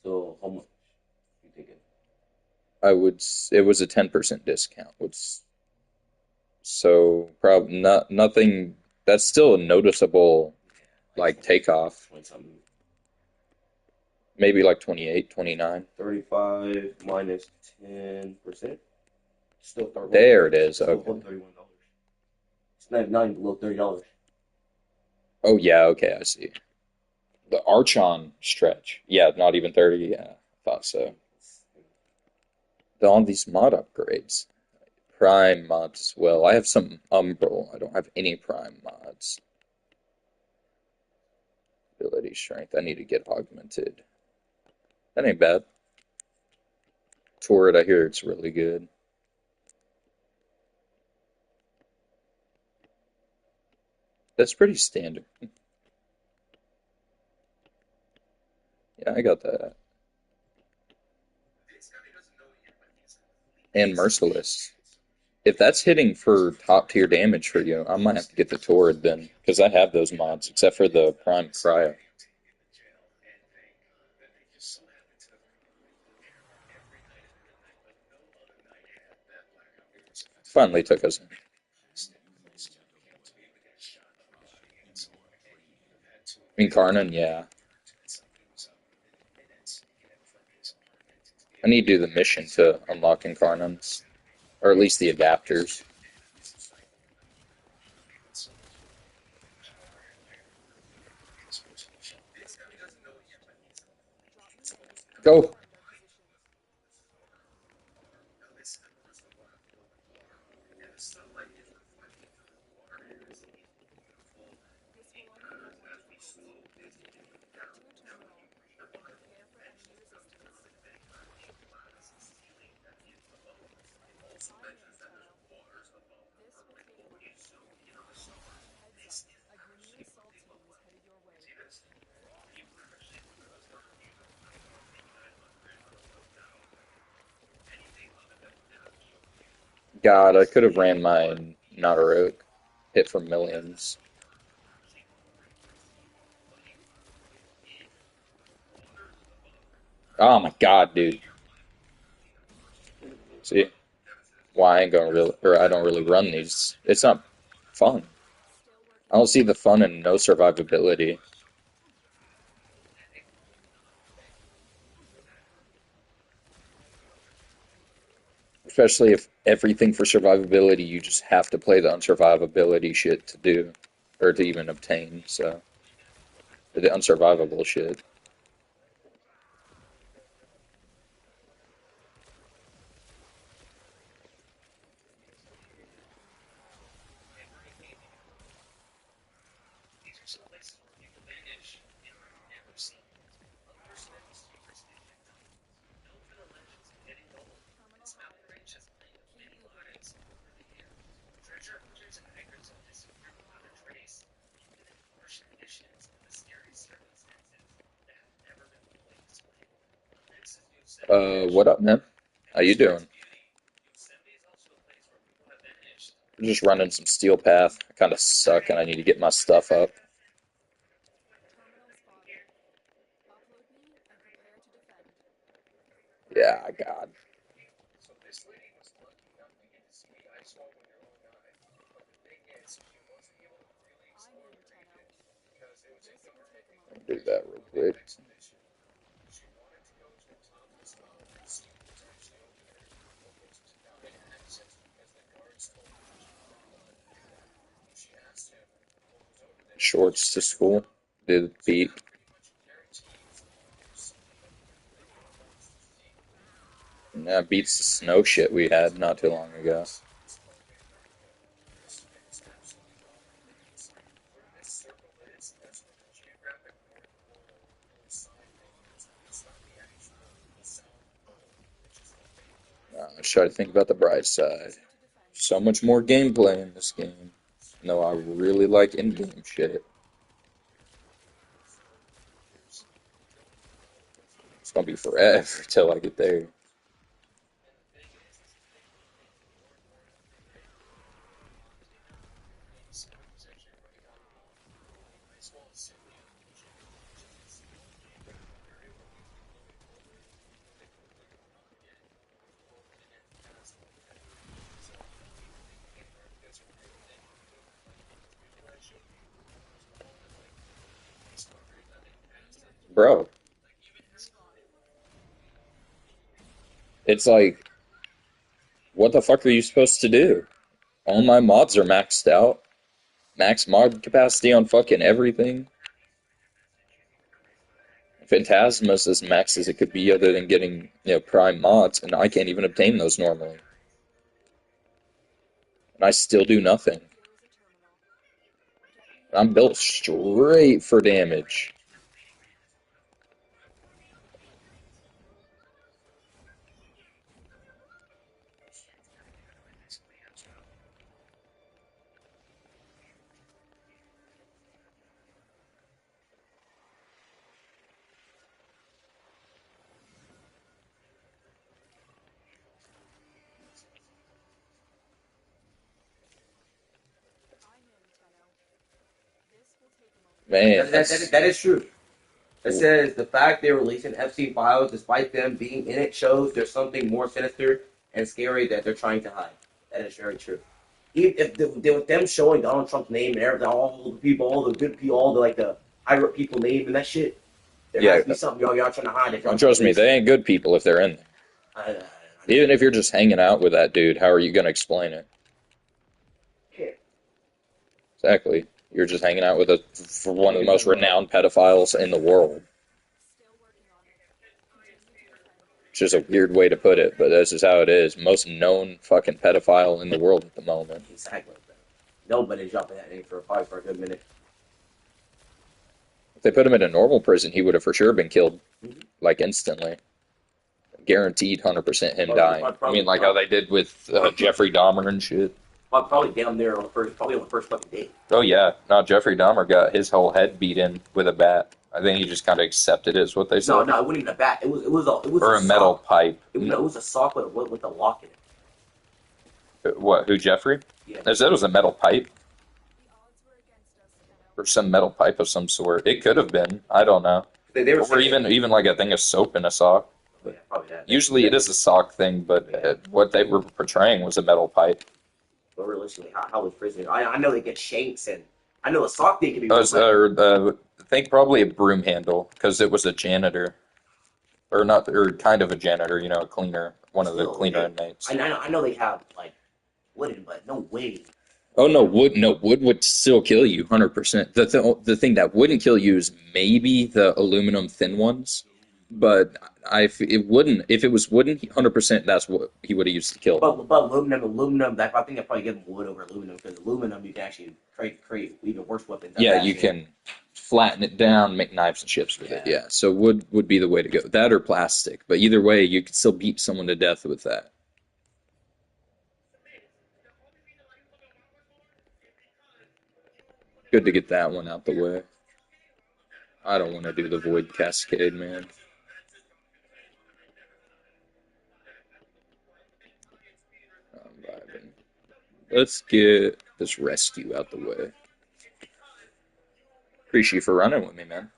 So how much you thinking? It was a 10% discount. So probably nothing. That's still a noticeable, like, takeoff. 20 something. Maybe like 28, 29. 35 minus 10%. Still $31. There it is. Still Okay. $31. It's not even below $30. Oh yeah, okay, I see. The Archon stretch. Yeah, not even 30. Yeah, I thought so. All these mod upgrades. Prime mods as well. I have some Umbral. I don't have any Prime mods. Ability strength. I need to get augmented. That ain't bad. Turret, I hear it's really good. That's pretty standard. Yeah, I got that. And Merciless. If that's hitting for top tier damage for you, I might have to get the Torrid then, because I have those mods, except for the Prime Cryo. Finally took us in. Incarnon, yeah. I need to do the mission to unlock Incarnons, or at least the adapters. Go! God, I could have ran mine not a rogue. Hit for millions. Oh my god, dude. See? Why I ain't gonna really, or I don't really run these. It's not fun. I don't see the fun in no survivability. Especially if everything for survivability, you just have to play the unsurvivability shit to do, or to even obtain, so. The unsurvivable shit. What up, man? How you doing? I'm just running some steel path. I kind of suck, and I need to get my stuff up. Yeah, God. Do that real quick. Shorts to school. Did beat. And that beats the snow shit we had not too long ago. Let's try to think about the bright side. So much more gameplay in this game. No, I really like in-game shit. It's gonna be forever till I get there. Bro, it's like, what the fuck are you supposed to do? All my mods are maxed out. Max mod capacity on fucking everything. Phantasma's as max as it could be other than getting, prime mods, and I can't even obtain those normally. And I still do nothing. I'm built straight for damage. Man, That is true. It says the fact they're releasing Epstein files, despite them being in it, shows there's something more sinister and scary that they're trying to hide. That is very true. Even if with them showing Donald Trump's name and everything, all the people, all the good people, all the high up people name and that shit, there has to be something y'all trying to hide. Trust me, they ain't good people if they're in there. Even if you're just hanging out with that dude, how are you going to explain it? Yeah. Exactly. You're just hanging out with one of the most renowned pedophiles in the world. Which is a weird way to put it, but this is how it is. Most known fucking pedophile in the world at the moment. Exactly. Nobody's dropping that name probably for a good minute. If they put him in a normal prison, he would have for sure been killed, like instantly. Guaranteed 100% him dying. I mean, like how they did with Jeffrey Dahmer and shit. Probably down there on the first fucking day. Oh yeah, no, Jeffrey Dahmer got his whole head beat in with a bat. I think he just kind of accepted it, is what they said. No, it wasn't even a bat. It was or a metal pipe. It was a sock with a lock in it. What? Who? Jeffrey? Yeah. They said it was a metal pipe. Or some metal pipe of some sort. It could have been. I don't know. They were or even like a thing of soap in a sock. Yeah, probably that. Usually it is a sock thing, but what they were portraying was a metal pipe. But realistically, how was prison? I know they get shanks, and I know a sock thing can be. I think probably a broom handle because it was a janitor. or not, or kind of a janitor, you know, a cleaner, one of the Still, cleaner they, inmates. I know they have like wooden, but no way. Oh no, wood would still kill you, 100%. The thing that wouldn't kill you is maybe the aluminum thin ones, but it wouldn't. If it was wooden, 100%, that's what he would have used to kill them. But aluminum. That I think I probably give them wood over aluminum because aluminum you can actually create even worse weapons. Yeah, you can flatten it down, make knives and ships with it. Yeah, so wood would be the way to go. That or plastic, but either way, you could still beat someone to death with that. Good to get that one out the way. I don't want to do the Void Cascade, man. I'm vibing. Let's get this rescue out the way. Appreciate you for running with me, man.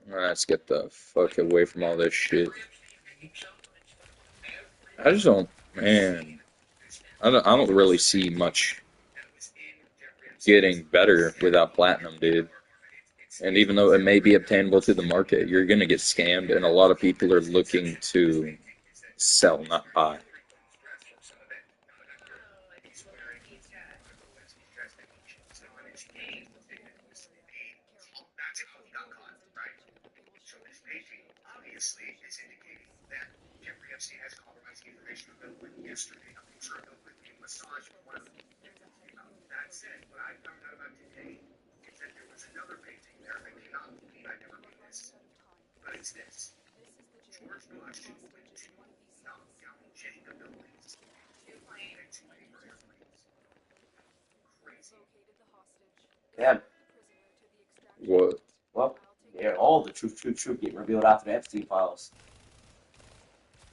Let's get the fuck away from all this shit. I just don't, man. I don't really see much getting better without platinum, dude. And even though it may be obtainable to the market, you're gonna get scammed, and a lot of people are looking to sell, not buy. Yeah. What? Well, yeah, all the truth getting revealed after the Epstein files.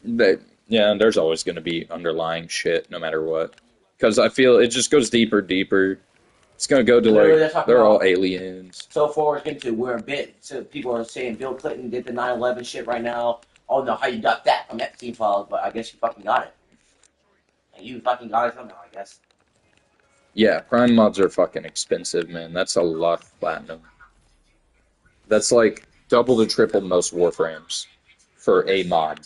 They, yeah, there's always going to be underlying shit, no matter what. Because I feel it just goes deeper, deeper. It's going to go to Literally, they're like talking they're all about aliens. so far into where a bit. So people are saying Bill Clinton did the 9/11 shit right now. Oh no, how you got that from Epstein files? But I guess you fucking got it. And you fucking got it somehow, I guess. Yeah, prime mods are fucking expensive, man. That's a lot of platinum. That's like double to triple most Warframes for a mod.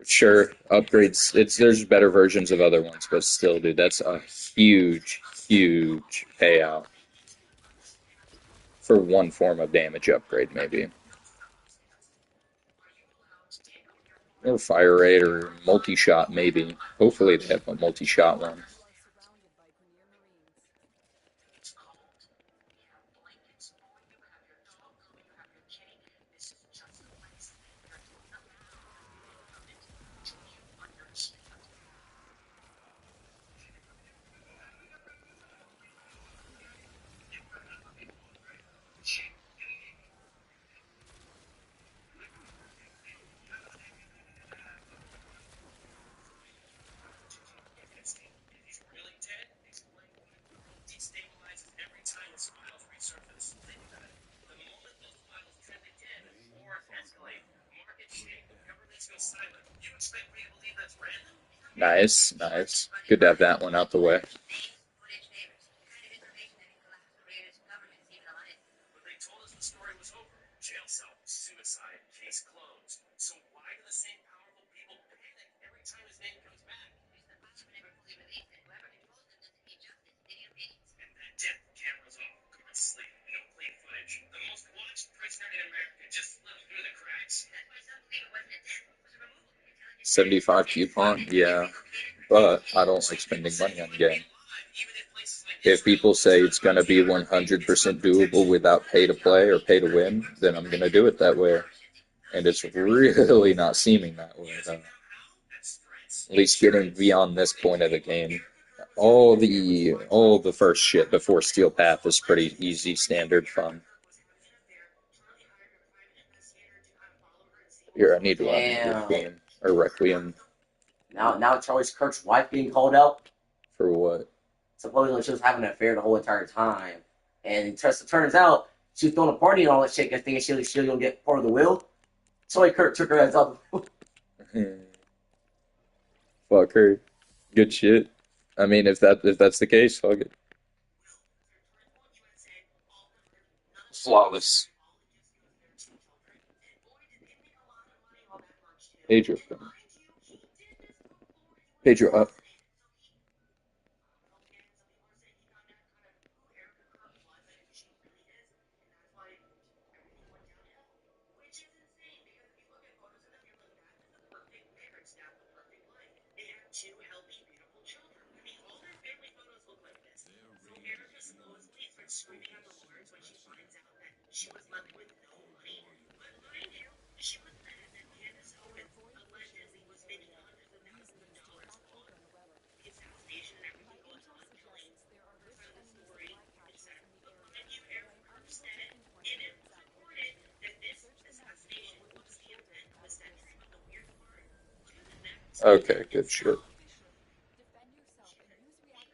Sure, upgrades. There's better versions of other ones, but still, dude, that's a huge, huge payout for one form of damage upgrade, maybe. Or fire rate or multi-shot, maybe. Hopefully they have a multi-shot one. Nice, nice. Good to have that one out the way. $75 coupon, yeah, but I don't like spending money on the game. If people say it's going to be 100% doable without pay to play or pay to win, then I'm going to do it that way. And it's really not seeming that way, though. At least getting beyond this point of the game. All the first shit before Steel Path is pretty easy, standard fun. Here, I need to run Requiem or Requiem. Now Charlie Kirk's wife being called out. For what? Supposedly she was having an affair the whole entire time. And it turns out she was throwing a party and all that shit, thinking she'll gonna get part of the will. Charlie Kirk took her ass up. Fuck her. Good shit. I mean, if that's the case, fuck it. Flawless. Pedro. Pedro up. Okay, good shit.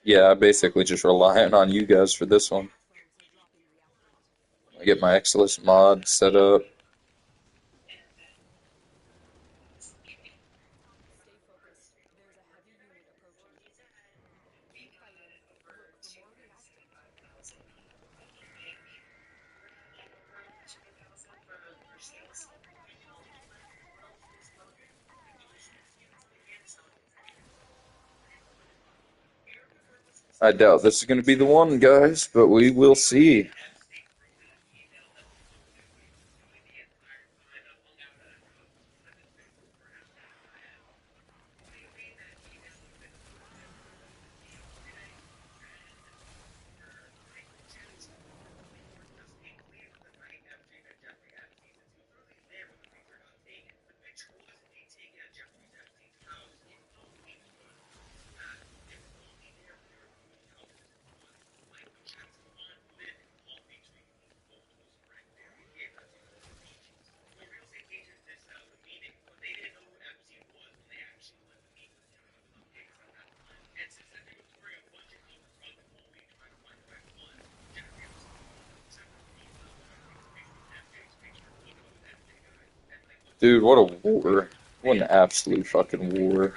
Yeah, I'm basically just relying on you guys for this one. I get my Exilus mod set up. I doubt this is going to be the one, guys, but we will see. Dude, what a war. What an absolute fucking war.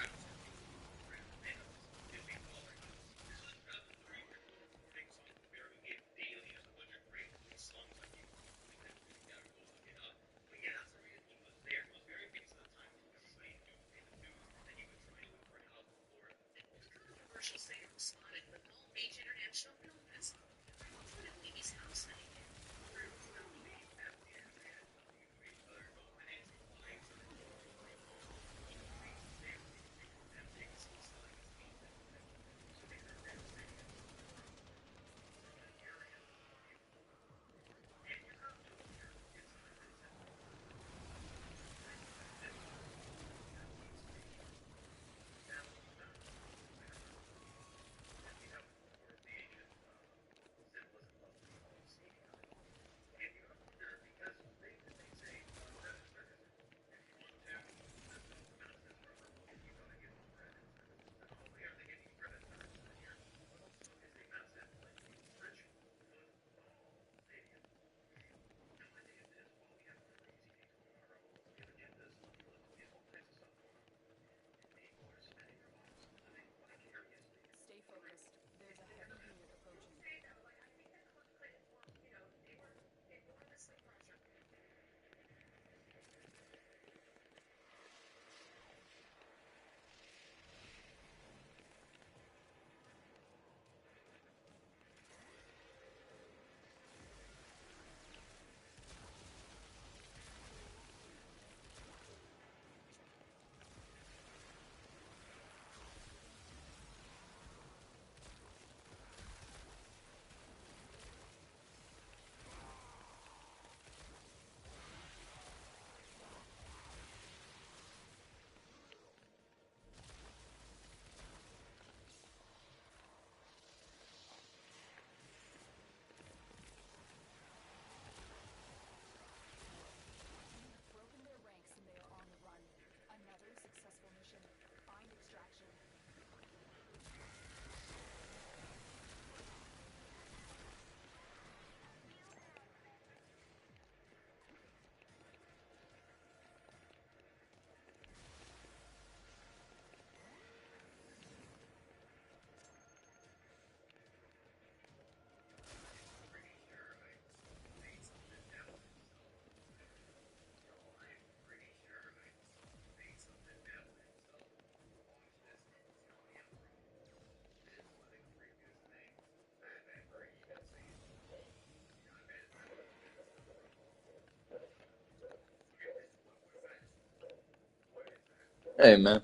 Hey, man.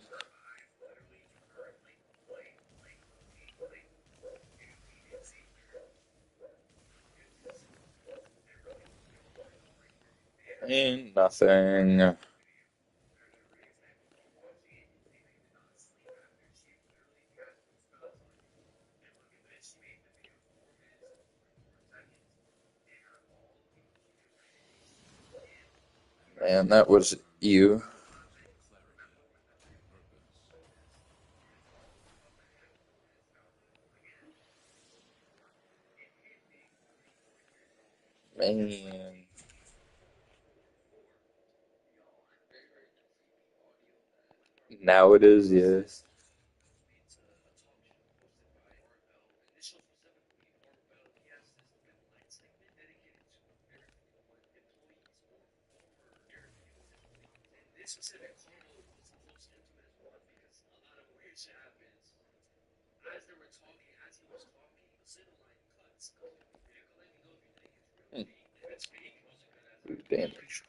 Ain't nothing. Man, that was you. Man. Now it is, yes. Hmm. Damage.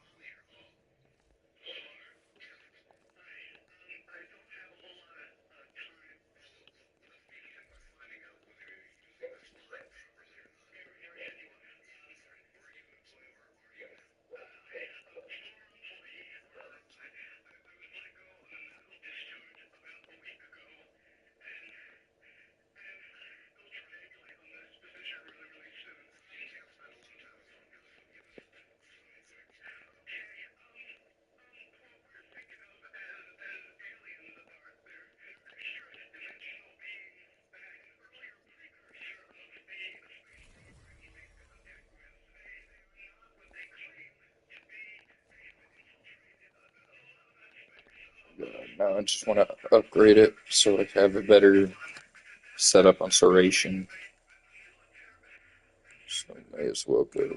Now I just want to upgrade it so I can have a better setup on Serration. So may as well go.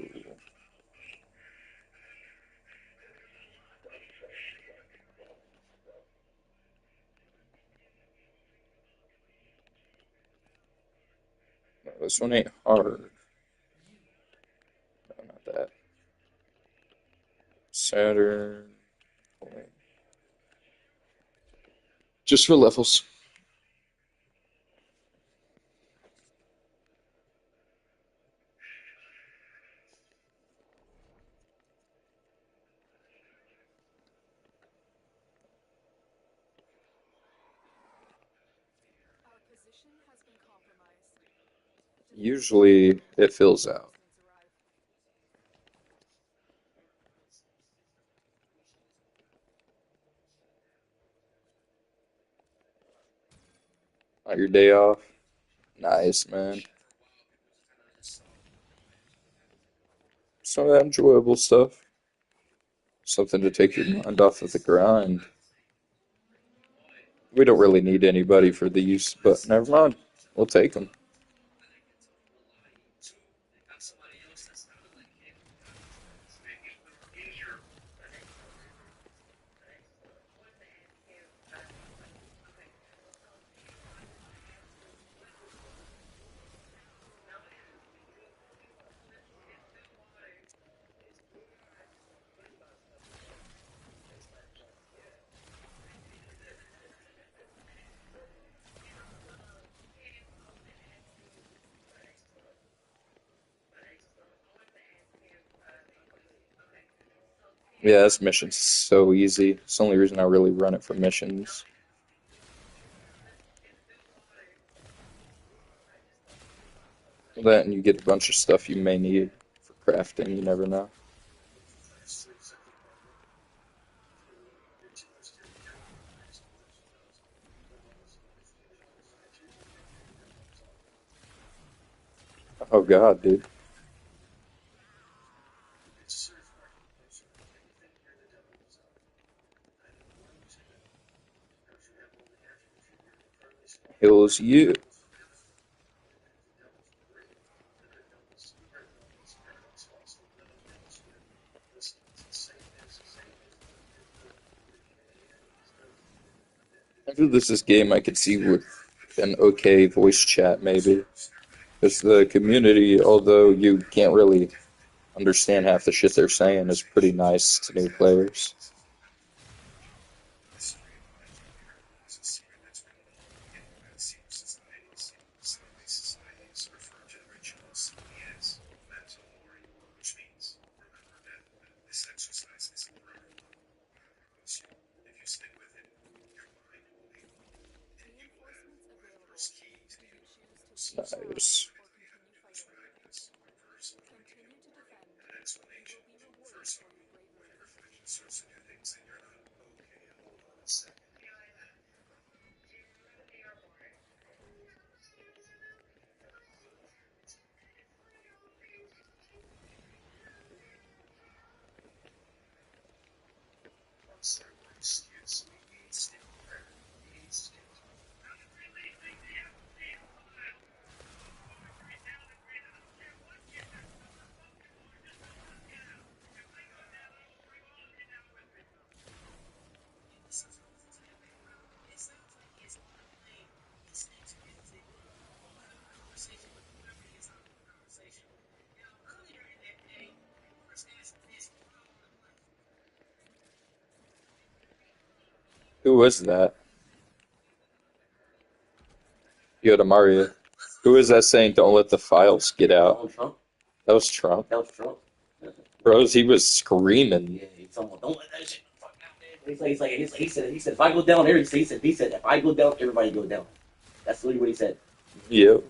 No, this one ain't hard. No, not that. Saturn. Just for levels. Our position has been compromised. Usually it fills out. On your day off. Nice, man. Some of that enjoyable stuff. Something to take your mind off of the grind. We don't really need anybody for these, but never mind. We'll take them. Yeah, this mission's so easy. It's the only reason I really run it for missions. That and you get a bunch of stuff you may need for crafting. You never know. Oh God, dude. Heals you. After this game, I could see with an okay voice chat, maybe. Because the community, although you can't really understand half the shit they're saying, is pretty nice to new players. Nice. Continue to defend. You will be rewarded for your bravery. Who was that? Yoda Mario. Who is that saying don't let the files get out? Donald Trump. That was Trump. That was Trump. Bros, he was screaming. Yeah, he's someone. Don't let that shit fuck out, man. He said, if I go down, he said, if I go down, everybody go down. That's literally what he said. Yep.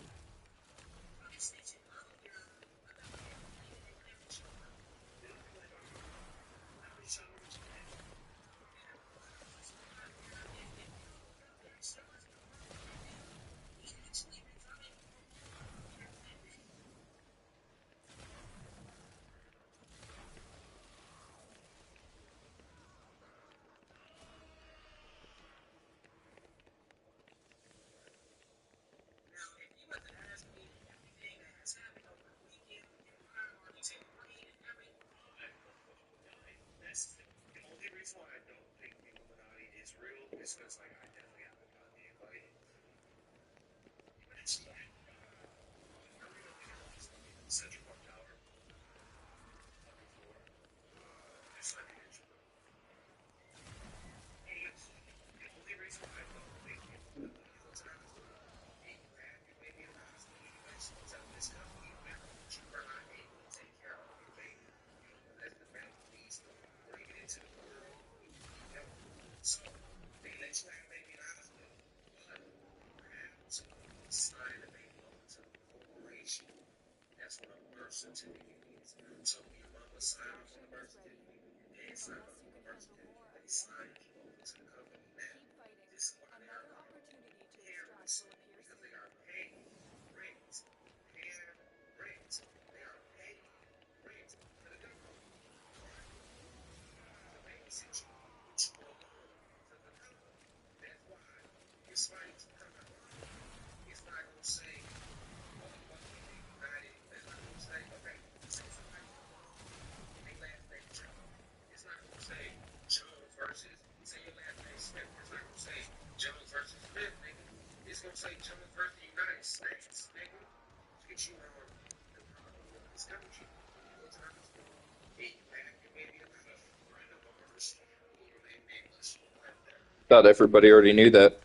Thought everybody already knew that.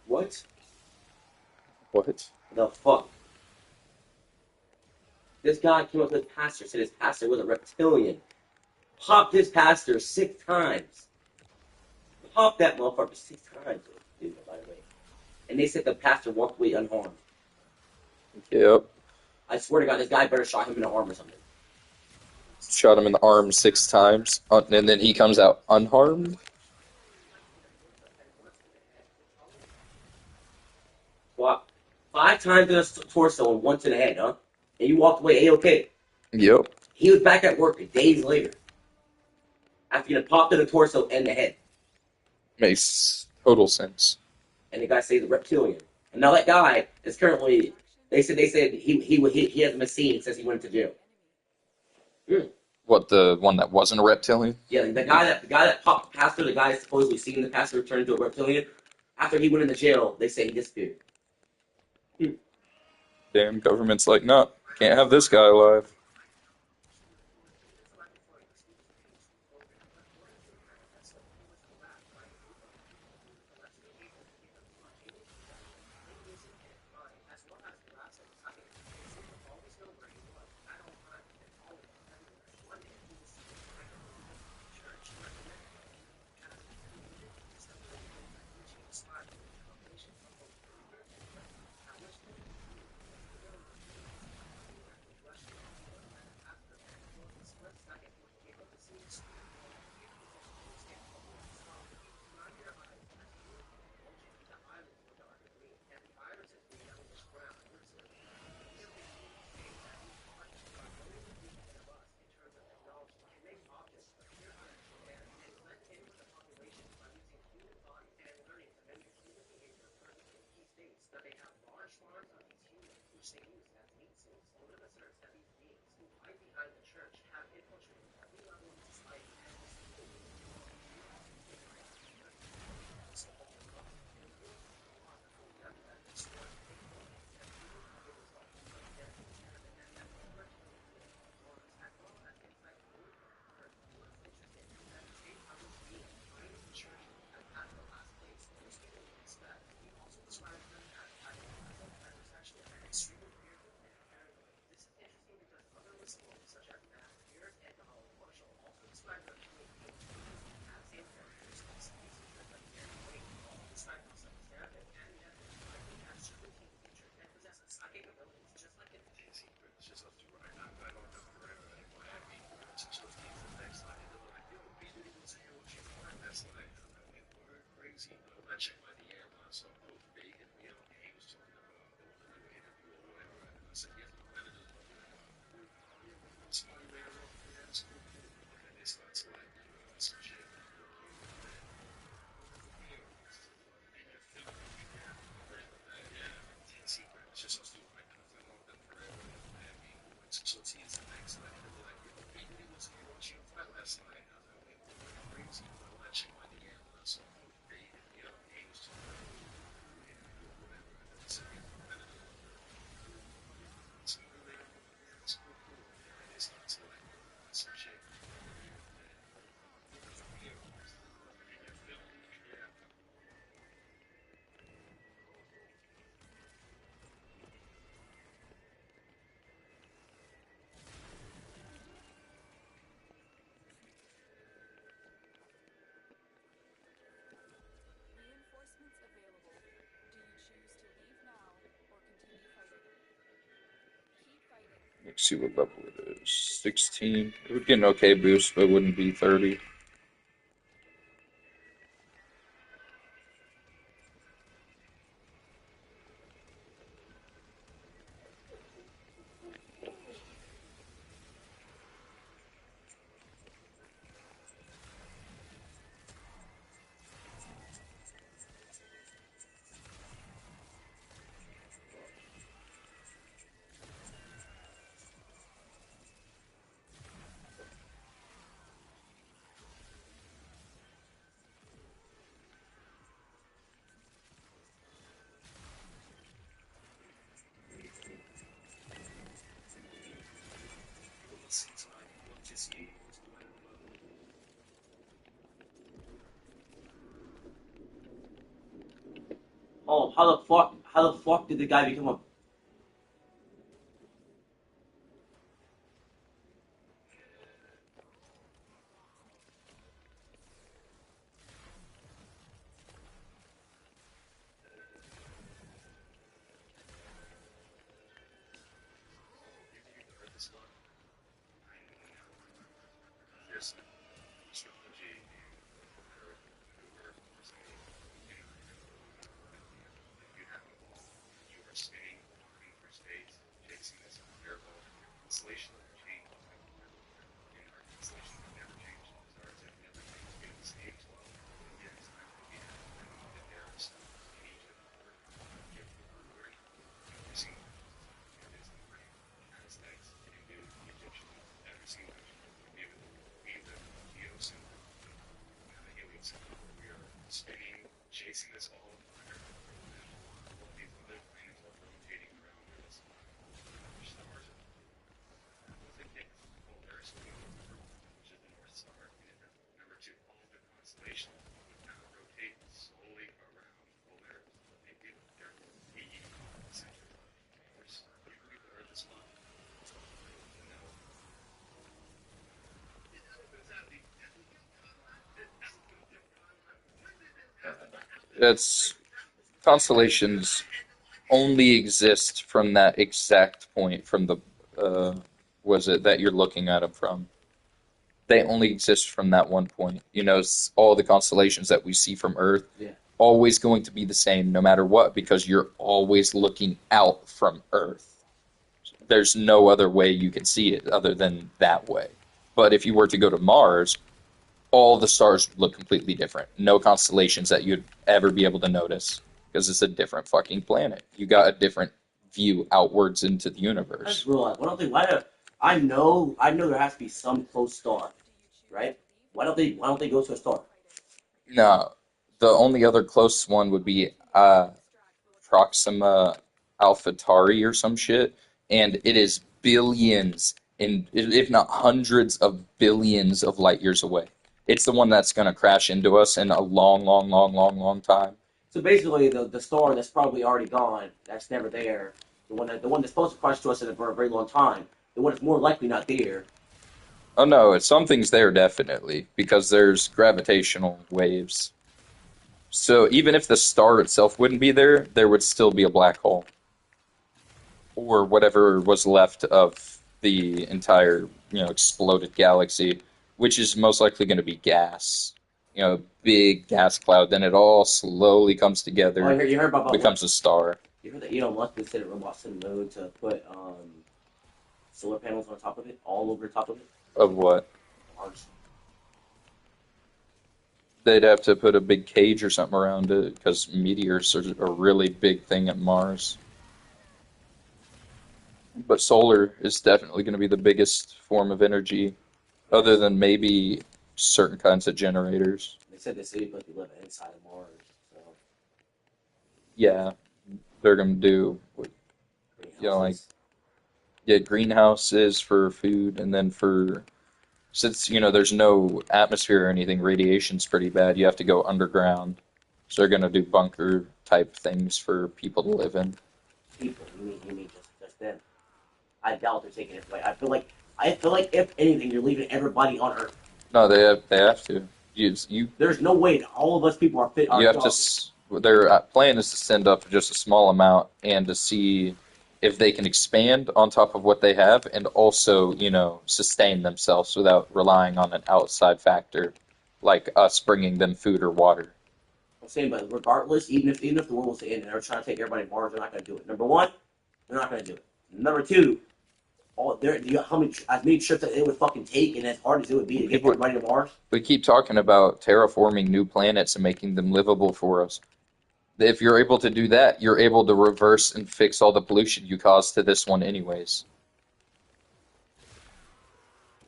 What? What? The fuck? This guy came up with his pastor, said his pastor was a reptilian. Popped his pastor 6 times. Popped that motherfucker 6 times, dude, by the way. And they said the pastor walked away unharmed. Yep. I swear to God, this guy better shot him in the arm or something. shot him in the arm 6 times, and then he comes out unharmed. Well, 5 times in the torso and 1 to the head, huh? And you walked away A-okay. Yep. He was back at work days later after getting popped in the torso and the head. Makes total sense. And the guy saved the reptilian. And now that guy is currently. They said he hasn't been seen since he went to jail. What, the one that wasn't a reptilian? Yeah, the guy that popped the pastor, the guy that's supposedly seen the pastor turn into a reptilian. After he went into jail, they say he disappeared. Damn, government's like, no, can't have this guy alive. Reinforcements available. Do you choose to leave now or continue fighting? Keep fighting. Let's see what level it is. 16. It would get an okay boost, but it wouldn't be 30. Oh, how the fuck did the guy become a? It's constellations only exist from that exact point from the was it that you're looking at them from. They only exist from that one point. All the constellations that we see from Earth, Yeah. always going to be the same no matter what, because you're always looking out from Earth. There's no other way you can see it other than that way. But if you were to go to Mars, all the stars look completely different. No constellations that you'd ever be able to notice because it's a different fucking planet. You got a different view outwards into the I universe. just realized. I know there has to be some close star, right? Why don't they go to a star? No, the only other close one would be Proxima Alphatari or some shit, and it is billions, if not hundreds of billions of light years away. It's the one that's going to crash into us in a long, long, long, long, long time. So basically, the star that's probably already gone, that's never there, the one that's supposed to crash to us for a very long time, the one that's more likely not there. Oh no, something's there definitely, because there's gravitational waves. So even if the star itself wouldn't be there, there would still be a black hole. Or whatever was left of the entire, exploded galaxy, which is most likely going to be gas. Big gas cloud. Then it all slowly comes Oh, together, you heard about becomes a star. You heard that Elon Musk considered robots to the moon to put solar panels on top of it, all over the top of it. Of what? Mars. They'd have to put a big cage or something around it, because meteors are a really big thing at Mars. But solar is definitely going to be the biggest form of energy, other than maybe certain kinds of generators. They said the city supposed to live inside of Mars, so Yeah, they're going to do, greenhouses. greenhouses for food, and then since, there's no atmosphere or anything, radiation's pretty bad, you have to go underground. So they're going to do bunker type things for people to live in. People, you mean just them? I doubt they're taking everybody. I feel like if anything, you're leaving everybody on Earth. No, they have to. You There's no way that all of us people are fit. you have to. Their plan is to send up just a small amount and to see if they can expand on top of what they have, and also, sustain themselves without relying on an outside factor like us bringing them food or water. I'm saying, but regardless, even if the world was to end and they're trying to take everybody to Mars, they're not going to do it. Number one, they're not going to do it. Number two, as many trips that it would fucking take and as hard as it would be to get everybody to Mars. We keep talking about terraforming new planets and making them livable for us. If you're able to do that, you're able to reverse and fix all the pollution you caused to this one anyways.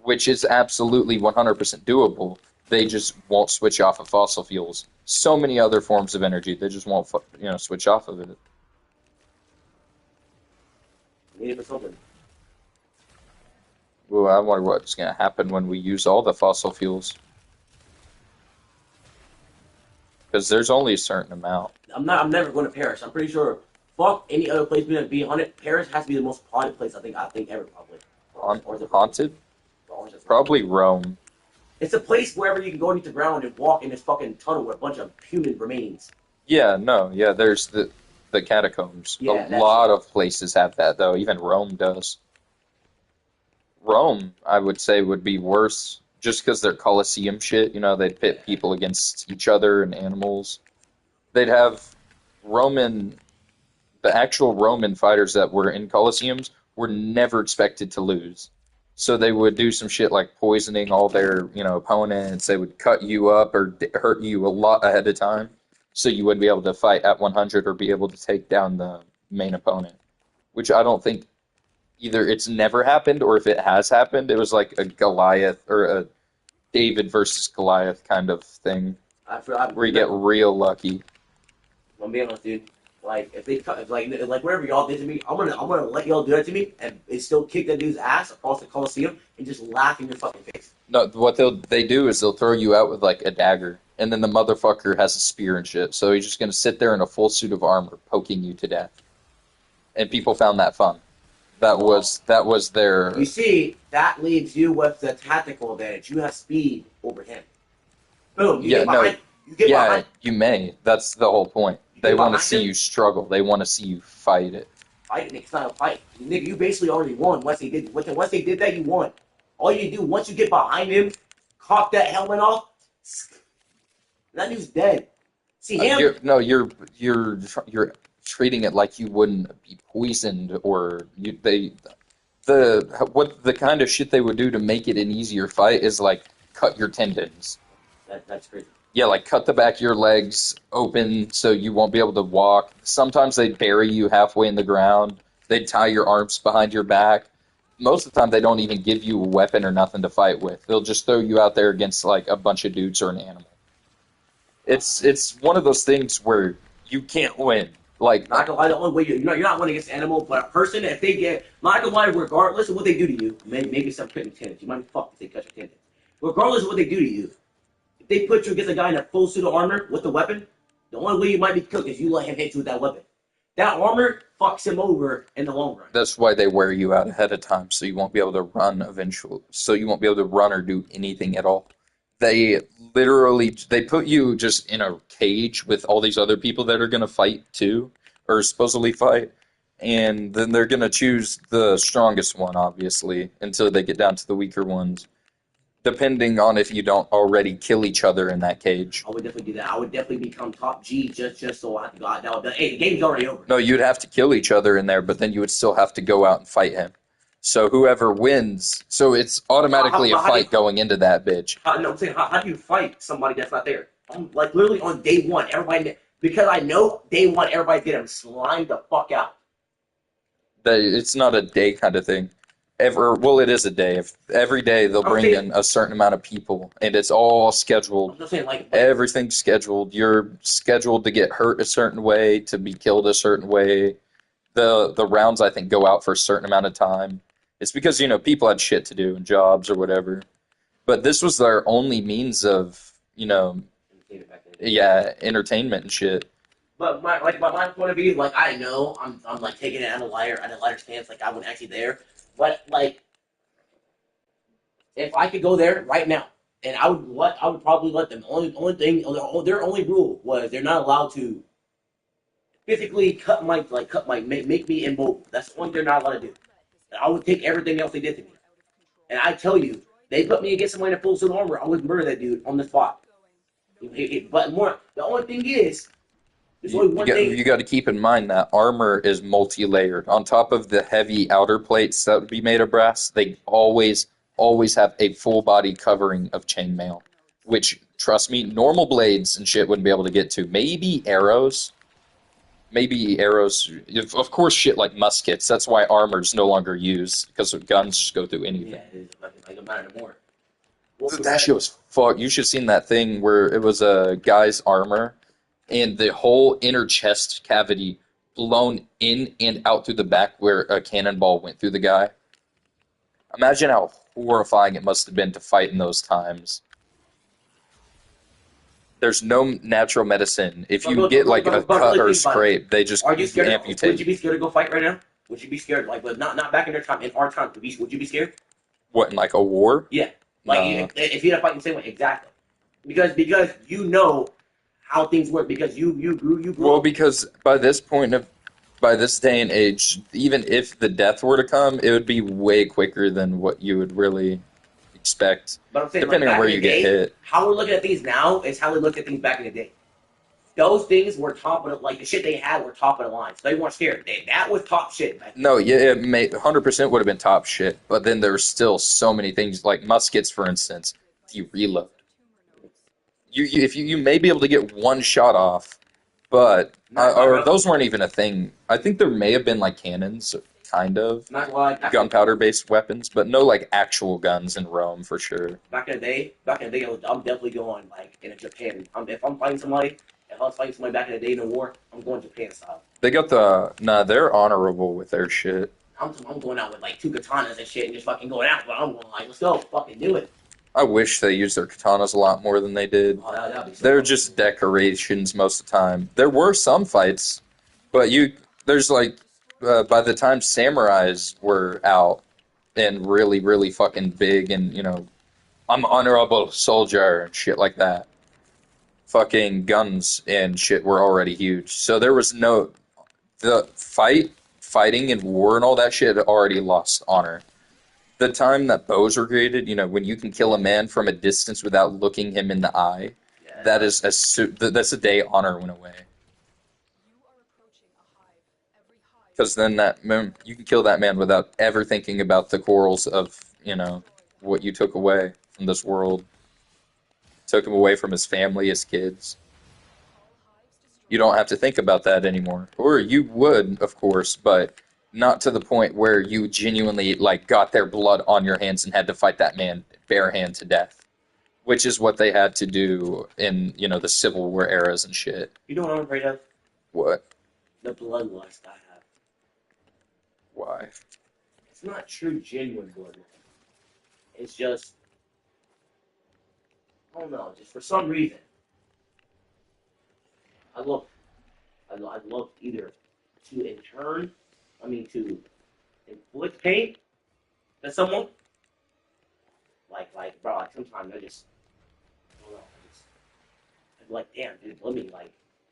Which is absolutely 100% doable. They just won't switch off of fossil fuels. So many other forms of energy, they just won't, switch off of it. Need it for something. Well, I wonder what's going to happen when we use all the fossil fuels. Because there's only a certain amount. I'm never going to Paris. I'm pretty sure. Fuck any other place we're gonna be on it. Paris has to be the most haunted place I think ever probably. Haunted? Probably Rome. It's a place wherever you can go underneath the ground and walk in this fucking tunnel with a bunch of human remains. Yeah, there's the catacombs. Yeah, a lot of places have that, though. Even Rome does. Rome, I would say, would be worse just because they're Colosseum shit. They'd pit people against each other and animals. They'd have the actual Roman fighters that were in Colosseums were never expected to lose. So they would do some shit like poisoning all their, opponents. They would cut you up or hurt you a lot ahead of time, so you wouldn't be able to fight at 100 or be able to take down the main opponent. Which I don't think either it's never happened, or if it has happened, it was like a Goliath or a David versus Goliath kind of thing, where you get real lucky. I'm being honest, dude. Like if they cut, like whatever y'all did to me, I'm gonna let y'all do that to me, and still kick that dude's ass across the Coliseum and just laugh in your fucking face. No, what they do is they'll throw you out with like a dagger, and then the motherfucker has a spear and shit, so he's just gonna sit there in a full suit of armor, poking you to death. And people found that fun. That was their. You see, that leaves you with the tactical advantage. You have speed over him. Boom. You You get Yeah, behind. you may. That's the whole point. You They get want to behind see him. you struggle. They want to see you fight it. Fight, it's not a fight, nigga. You basically already won once they did. Once they did that, you won. All you do once you get behind him, cock that helmet off. That dude's dead. See him. You're treating it like you wouldn't be poisoned or the kind of shit they would do to make it an easier fight is like cut your tendons. That's crazy. Yeah, like cut the back of your legs open so you won't be able to walk. Sometimes they'd bury you halfway in the ground. They'd tie your arms behind your back. Most of the time, they don't even give you a weapon or nothing to fight with. They'll just throw you out there against like a bunch of dudes or an animal. It's one of those things where you can't win. Like, Not gonna lie, the only way you're not winning against an animal, but a person, if they get, not gonna lie, regardless of what they do to you, maybe some cutting tendons, you might be fucked if they cut your tendons. Regardless of what they do to you, if they put you against a guy in a full suit of armor with a weapon, the only way you might be cooked is you let him hit you with that weapon. That armor fucks him over in the long run. that's why they wear you out ahead of time, so you won't be able to run eventually. So you won't be able to run or do anything at all. They they put you just in a cage with all these other people that are gonna fight too, or supposedly fight, and then they're gonna choose the strongest one, obviously, until they get down to the weaker ones, depending on if you don't already kill each other in that cage. I would definitely do that. I would definitely become top G just so I could go out. Hey, the game's already over. No, you'd have to kill each other in there, but then you would still have to go out and fight him. So whoever wins, so it's automatically a fight going into that bitch. No, I'm saying, how do you fight somebody that's not there? Like literally on day one, everybody, because I know day one, everybody get him slimed the fuck out. It's not a day kind of thing. Well, it is a day. Every day they'll bring in a certain amount of people, and it's all scheduled. I'm just saying, like Everything's scheduled. You're scheduled to get hurt a certain way, to be killed a certain way. The rounds, I think, go out for a certain amount of time. It's because, people had shit to do and jobs or whatever. But this was their only means of, entertainment and shit. But my point of view, like I know I'm like taking it at a lighter stance, like I wasn't actually there. But like, if I could go there right now, and I would probably let them. Only thing, their only rule was they're not allowed to physically make me immobile. That's the one thing they're not allowed to do. And I would take everything else they did to me. And I tell you, they put me against somebody in a full suit armor, I would murder that dude on the spot. But the only thing is, there's only one thing. You got to keep in mind that armor is multi-layered. On top of the heavy outer plates that would be made of brass, they always have a full body covering of chainmail, which, trust me, normal blades and shit wouldn't be able to get to. Maybe arrows. Of course, shit like muskets. That's why armor's no longer used, because guns just go through anything. Yeah, it doesn't matter anymore. That shit was fuck. You should have seen that thing where it was a guy's armor, and the whole inner chest cavity blown in and out through the back where a cannonball went through the guy. Imagine how horrifying it must have been to fight in those times. There's no natural medicine. If you get like a cut or a scrape, they just amputate. Would you be scared to go fight right now? Would you be scared? Like, but not back in their time. In our time, would you be scared? What, in like a war? Yeah. Like if you had to fight in the same way, exactly. Because you know how things work. Because you grew. Well, because by this day and age, even if the death were to come, it would be way quicker than what you would really expect. But I'm saying, depending on where you get hit. How we're looking at things now is how we looked at things back in the day. Those things were top of the shit they had were top of the line. So they weren't scared. That was top shit. No, yeah, it 100% would have been top shit. But then there's still so many things, like muskets, for instance. You reload. You may be able to get one shot off, but or those weren't even a thing. I think there may have been like cannons, kind of gunpowder-based weapons, but no like actual guns in Rome for sure. Back in the day, I'm definitely going like in Japan. If I'm fighting somebody. If I was fighting somebody back in the day in the war, I'm going Japan style. They got they're honorable with their shit. I'm going out with like 2 katanas and shit and just fucking going out. But I'm going like, let's go, fucking do it. I wish they used their katanas a lot more than they did. Oh, that'd be so They're cool. just decorations most of the time. There were some fights, but there's like by the time samurais were out and really, really fucking big and I'm an honorable soldier and shit like that. fucking guns and shit were already huge. So there was no fighting and war and all that shit had already lost honor. The time that bows were created, when you can kill a man from a distance without looking him in the eye, Yeah. that's the day honor went away. You are approaching a hive. Every hive. Because then you can kill that man without ever thinking about the quarrels of, what you took away from this world. Took him away from his family, his kids. All hives destroyed. You don't have to think about that anymore. Or you would, of course, but not to the point where you genuinely got their blood on your hands and had to fight that man bare hand to death. Which is what they had to do in, the Civil War eras and shit. You know what I'm afraid of? What? The bloodlust I have. Why? It's not true, genuine bloodlust. It's just, I don't know, just for some reason. I'd love either to to inflict pain to someone. Bro, sometimes I don't know, I'd be like, damn, dude, let me,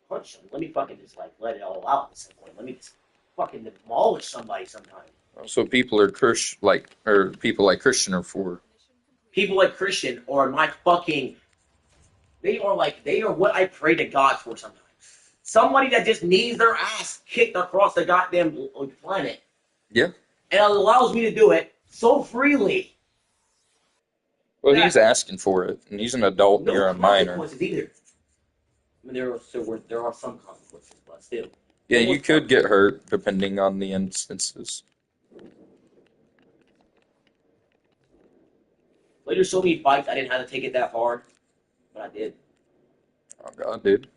punch him. Let me fucking just, let it all out at some point. Let me just fucking demolish somebody sometime. So people are people like Christian are for. People like Christian are my fucking, they are what I pray to God for sometimes. Somebody that just needs their ass kicked across the goddamn planet. Yeah. And it allows me to do it so freely. Well, he's asking for it, and he's an adult, and you're a minor. Consequences either. I mean, there are some consequences, but still. Yeah, you could get hurt depending on the instances. Like, there's so many fights I didn't have to take it that hard, but I did. Oh god, dude.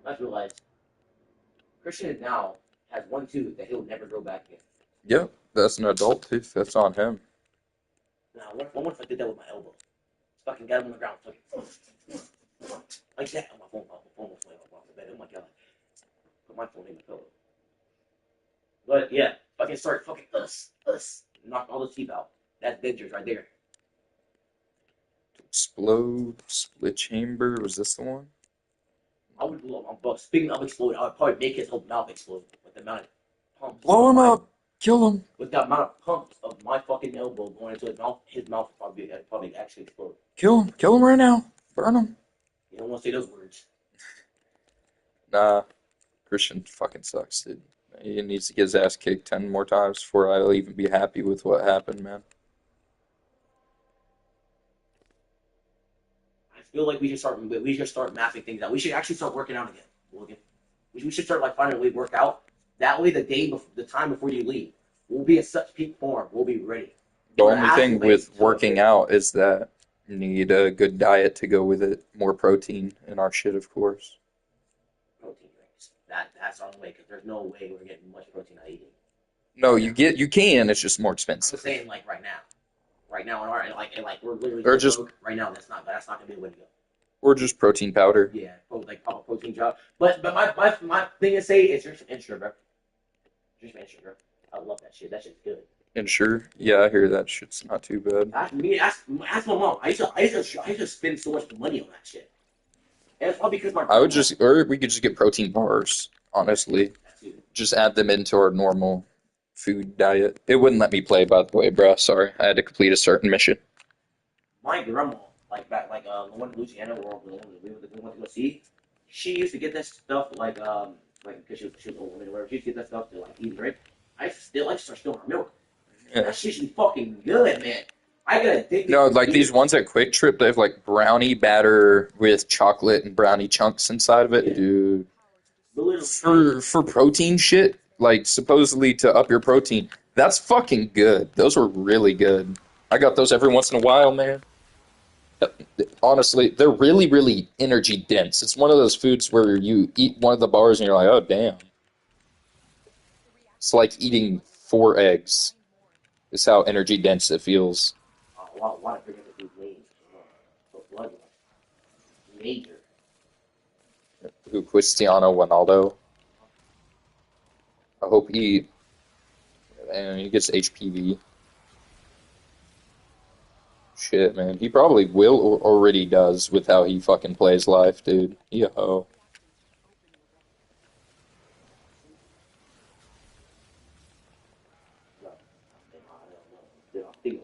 I realized Christian now has one tooth that he'll never grow back again. Yep, that's an adult tooth. That's on him. Now, what if I did that with my elbow? Just fucking got him on the ground, like that. Oh, my phone was way off the bed. Oh my god. Put my phone in the pillow. But yeah, fucking start fucking knock all the teeth out. That's dangerous right there. Explode, split chamber. Was this the one? I would blow him. But speaking of explode, I would probably make his whole mouth explode with the amount of pumps. Blow him up. Kill him. With the amount of pumps of my fucking elbow going into his mouth would probably actually explode. Kill him. Kill him right now. Burn him. You don't want to say those words. Nah, Christian fucking sucks, dude. He needs to get his ass kicked 10 more times before I'll even be happy with what happened, man. I feel like we should start mapping things out. We should actually start working out again, Logan. We should start finding a way to work out. That way, the time before you leave, we'll be in such peak form. We'll be ready. The only thing with working out is that you need a good diet to go with it. More protein in our shit, of course. Protein drinks. That's our way, because there's no way we're getting much protein out of eating. No, you can. It's just more expensive. I'm saying right now. Right now, we're literally broke. Right now, that's not gonna be the way to go. Or just protein powder. Yeah, probably protein job. But my thing to say is just sugar. Just sugar. I love that shit. That shit's good. And sure, yeah, I hear that shit's not too bad. Ask my mom. I used to spend so much money on that shit. And it's all because or we could just get protein bars, honestly. Just add them into our normal food diet. It wouldn't let me play, by the way, bro. Sorry, I had to complete a certain mission. My grandma, the one in Louisiana, where we went to go see, she used to get that stuff because she was old woman or whatever. She used to get that stuff to eat and drink. I start stealing her milk. Yeah. That shit's fucking good, man. I got addicted. No, these ones at Quick Trip, they have brownie batter with chocolate and brownie chunks inside of it, yeah. Dude. For protein shit, supposedly to up your protein, that's fucking good. Those were really good. I got those every once in a while, man. Honestly, they're really, really energy dense. It's one of those foods where you eat one of the bars and you're like, oh, damn. It's like eating 4 eggs. It's how energy dense it feels. Why forget the names? Blood. Major. Who, Cristiano Ronaldo? I hope he gets HPV. Shit, man. He probably will or already does with how he fucking plays life, dude. Yo.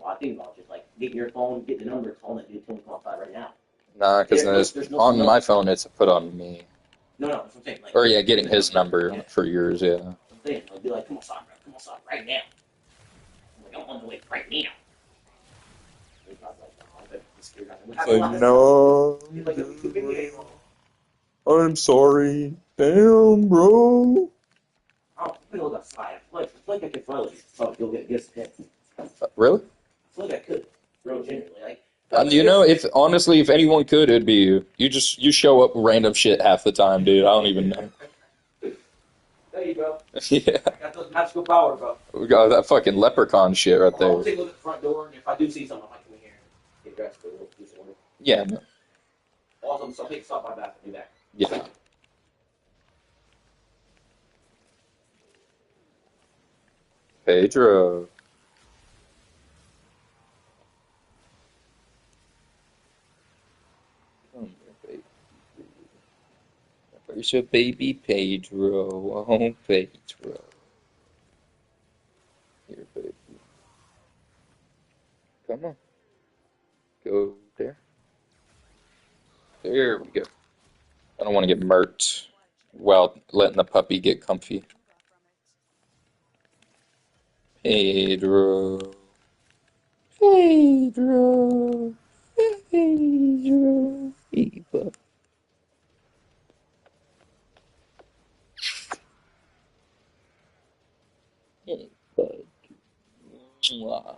I think about just like getting your phone, get the number, calling that dude, tell him to come outside right now. Nah, because then There's no on my phone, it's put on me. No, that's what I'm saying. Like, Or yeah, getting his number for yours, yeah. I'm saying, I'll be like, come outside, bro. Come outside right now. I'm like, I'm on the way right now. He's like, oh, I bet he's scared. It's like, no. He's like, "You give me a-" I'm sorry. Damn, bro. Oh, I'm gonna look outside. I feel like I could finally go get this pin. Really? I feel like I could. Real genuinely. Like, You know, if honestly, if anyone could, it'd be you. You show up random shit half the time, dude. I don't even know. There you go. Yeah. I got those magical powers, bro. We got that fucking leprechaun shit right I'll there. take a look at the front door, and if I do see something, I might come in here and get dressed for a little piece of order. Yeah. No. Awesome. So I'll take a stop by back and do that. Yeah. Pedro. Come here, baby. Where's your baby Pedro? Oh, Pedro. Here, baby. Come on. Go there. There we go. I don't want to get murked while letting the puppy get comfy. Pedro. Pedro. Pedro. Hey, pup. Hey, bud. Mwah.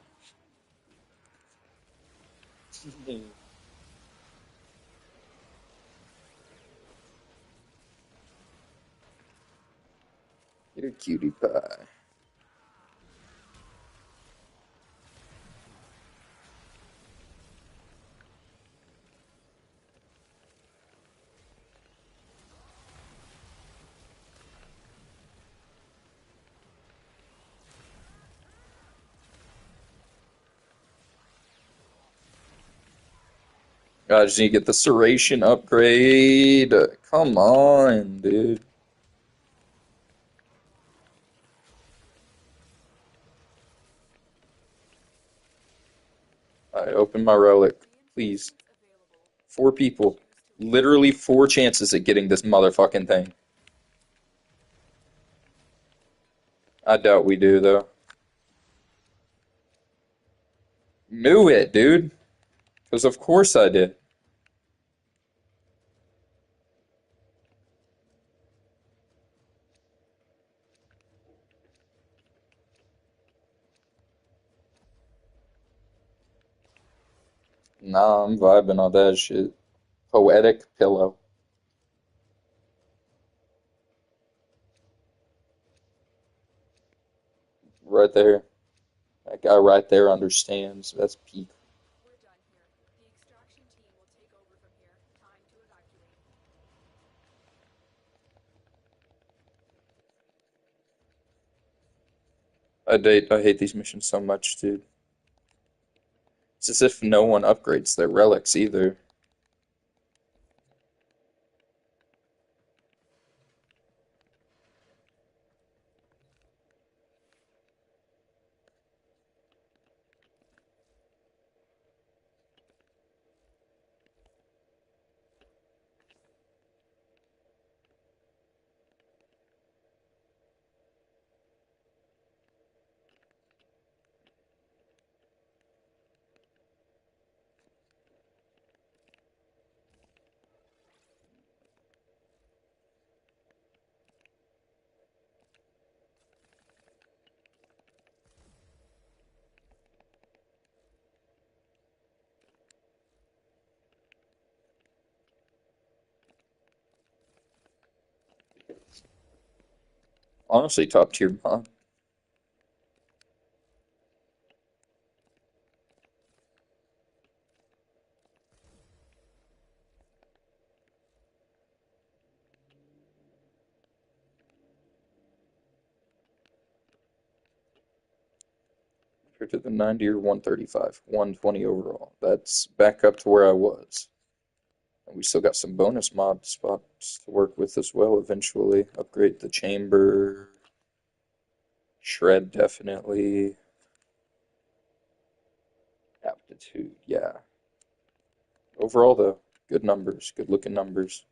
You're a cutie pie. I just need to get the Serration upgrade. Come on, dude. Alright, open my relic. Please. 4 people. Literally 4 chances at getting this motherfucking thing. I doubt we do, though. Knew it, dude. Because of course I did. Nah, I'm vibing on that shit. Poetic pillow. Right there. That guy right there understands. That's peak. We're done here. The extraction team will take over from here. Time to evacuate. I hate these missions so much, dude. It's as if no one upgrades their relics either. Honestly, top tier mod. Compared to the 90 or 135. 120 overall. That's back up to where I was. And we still got some bonus mod spots to work with as well eventually. Upgrade the chamber. Shred definitely. Aptitude, yeah. Overall, though, good numbers, good looking numbers.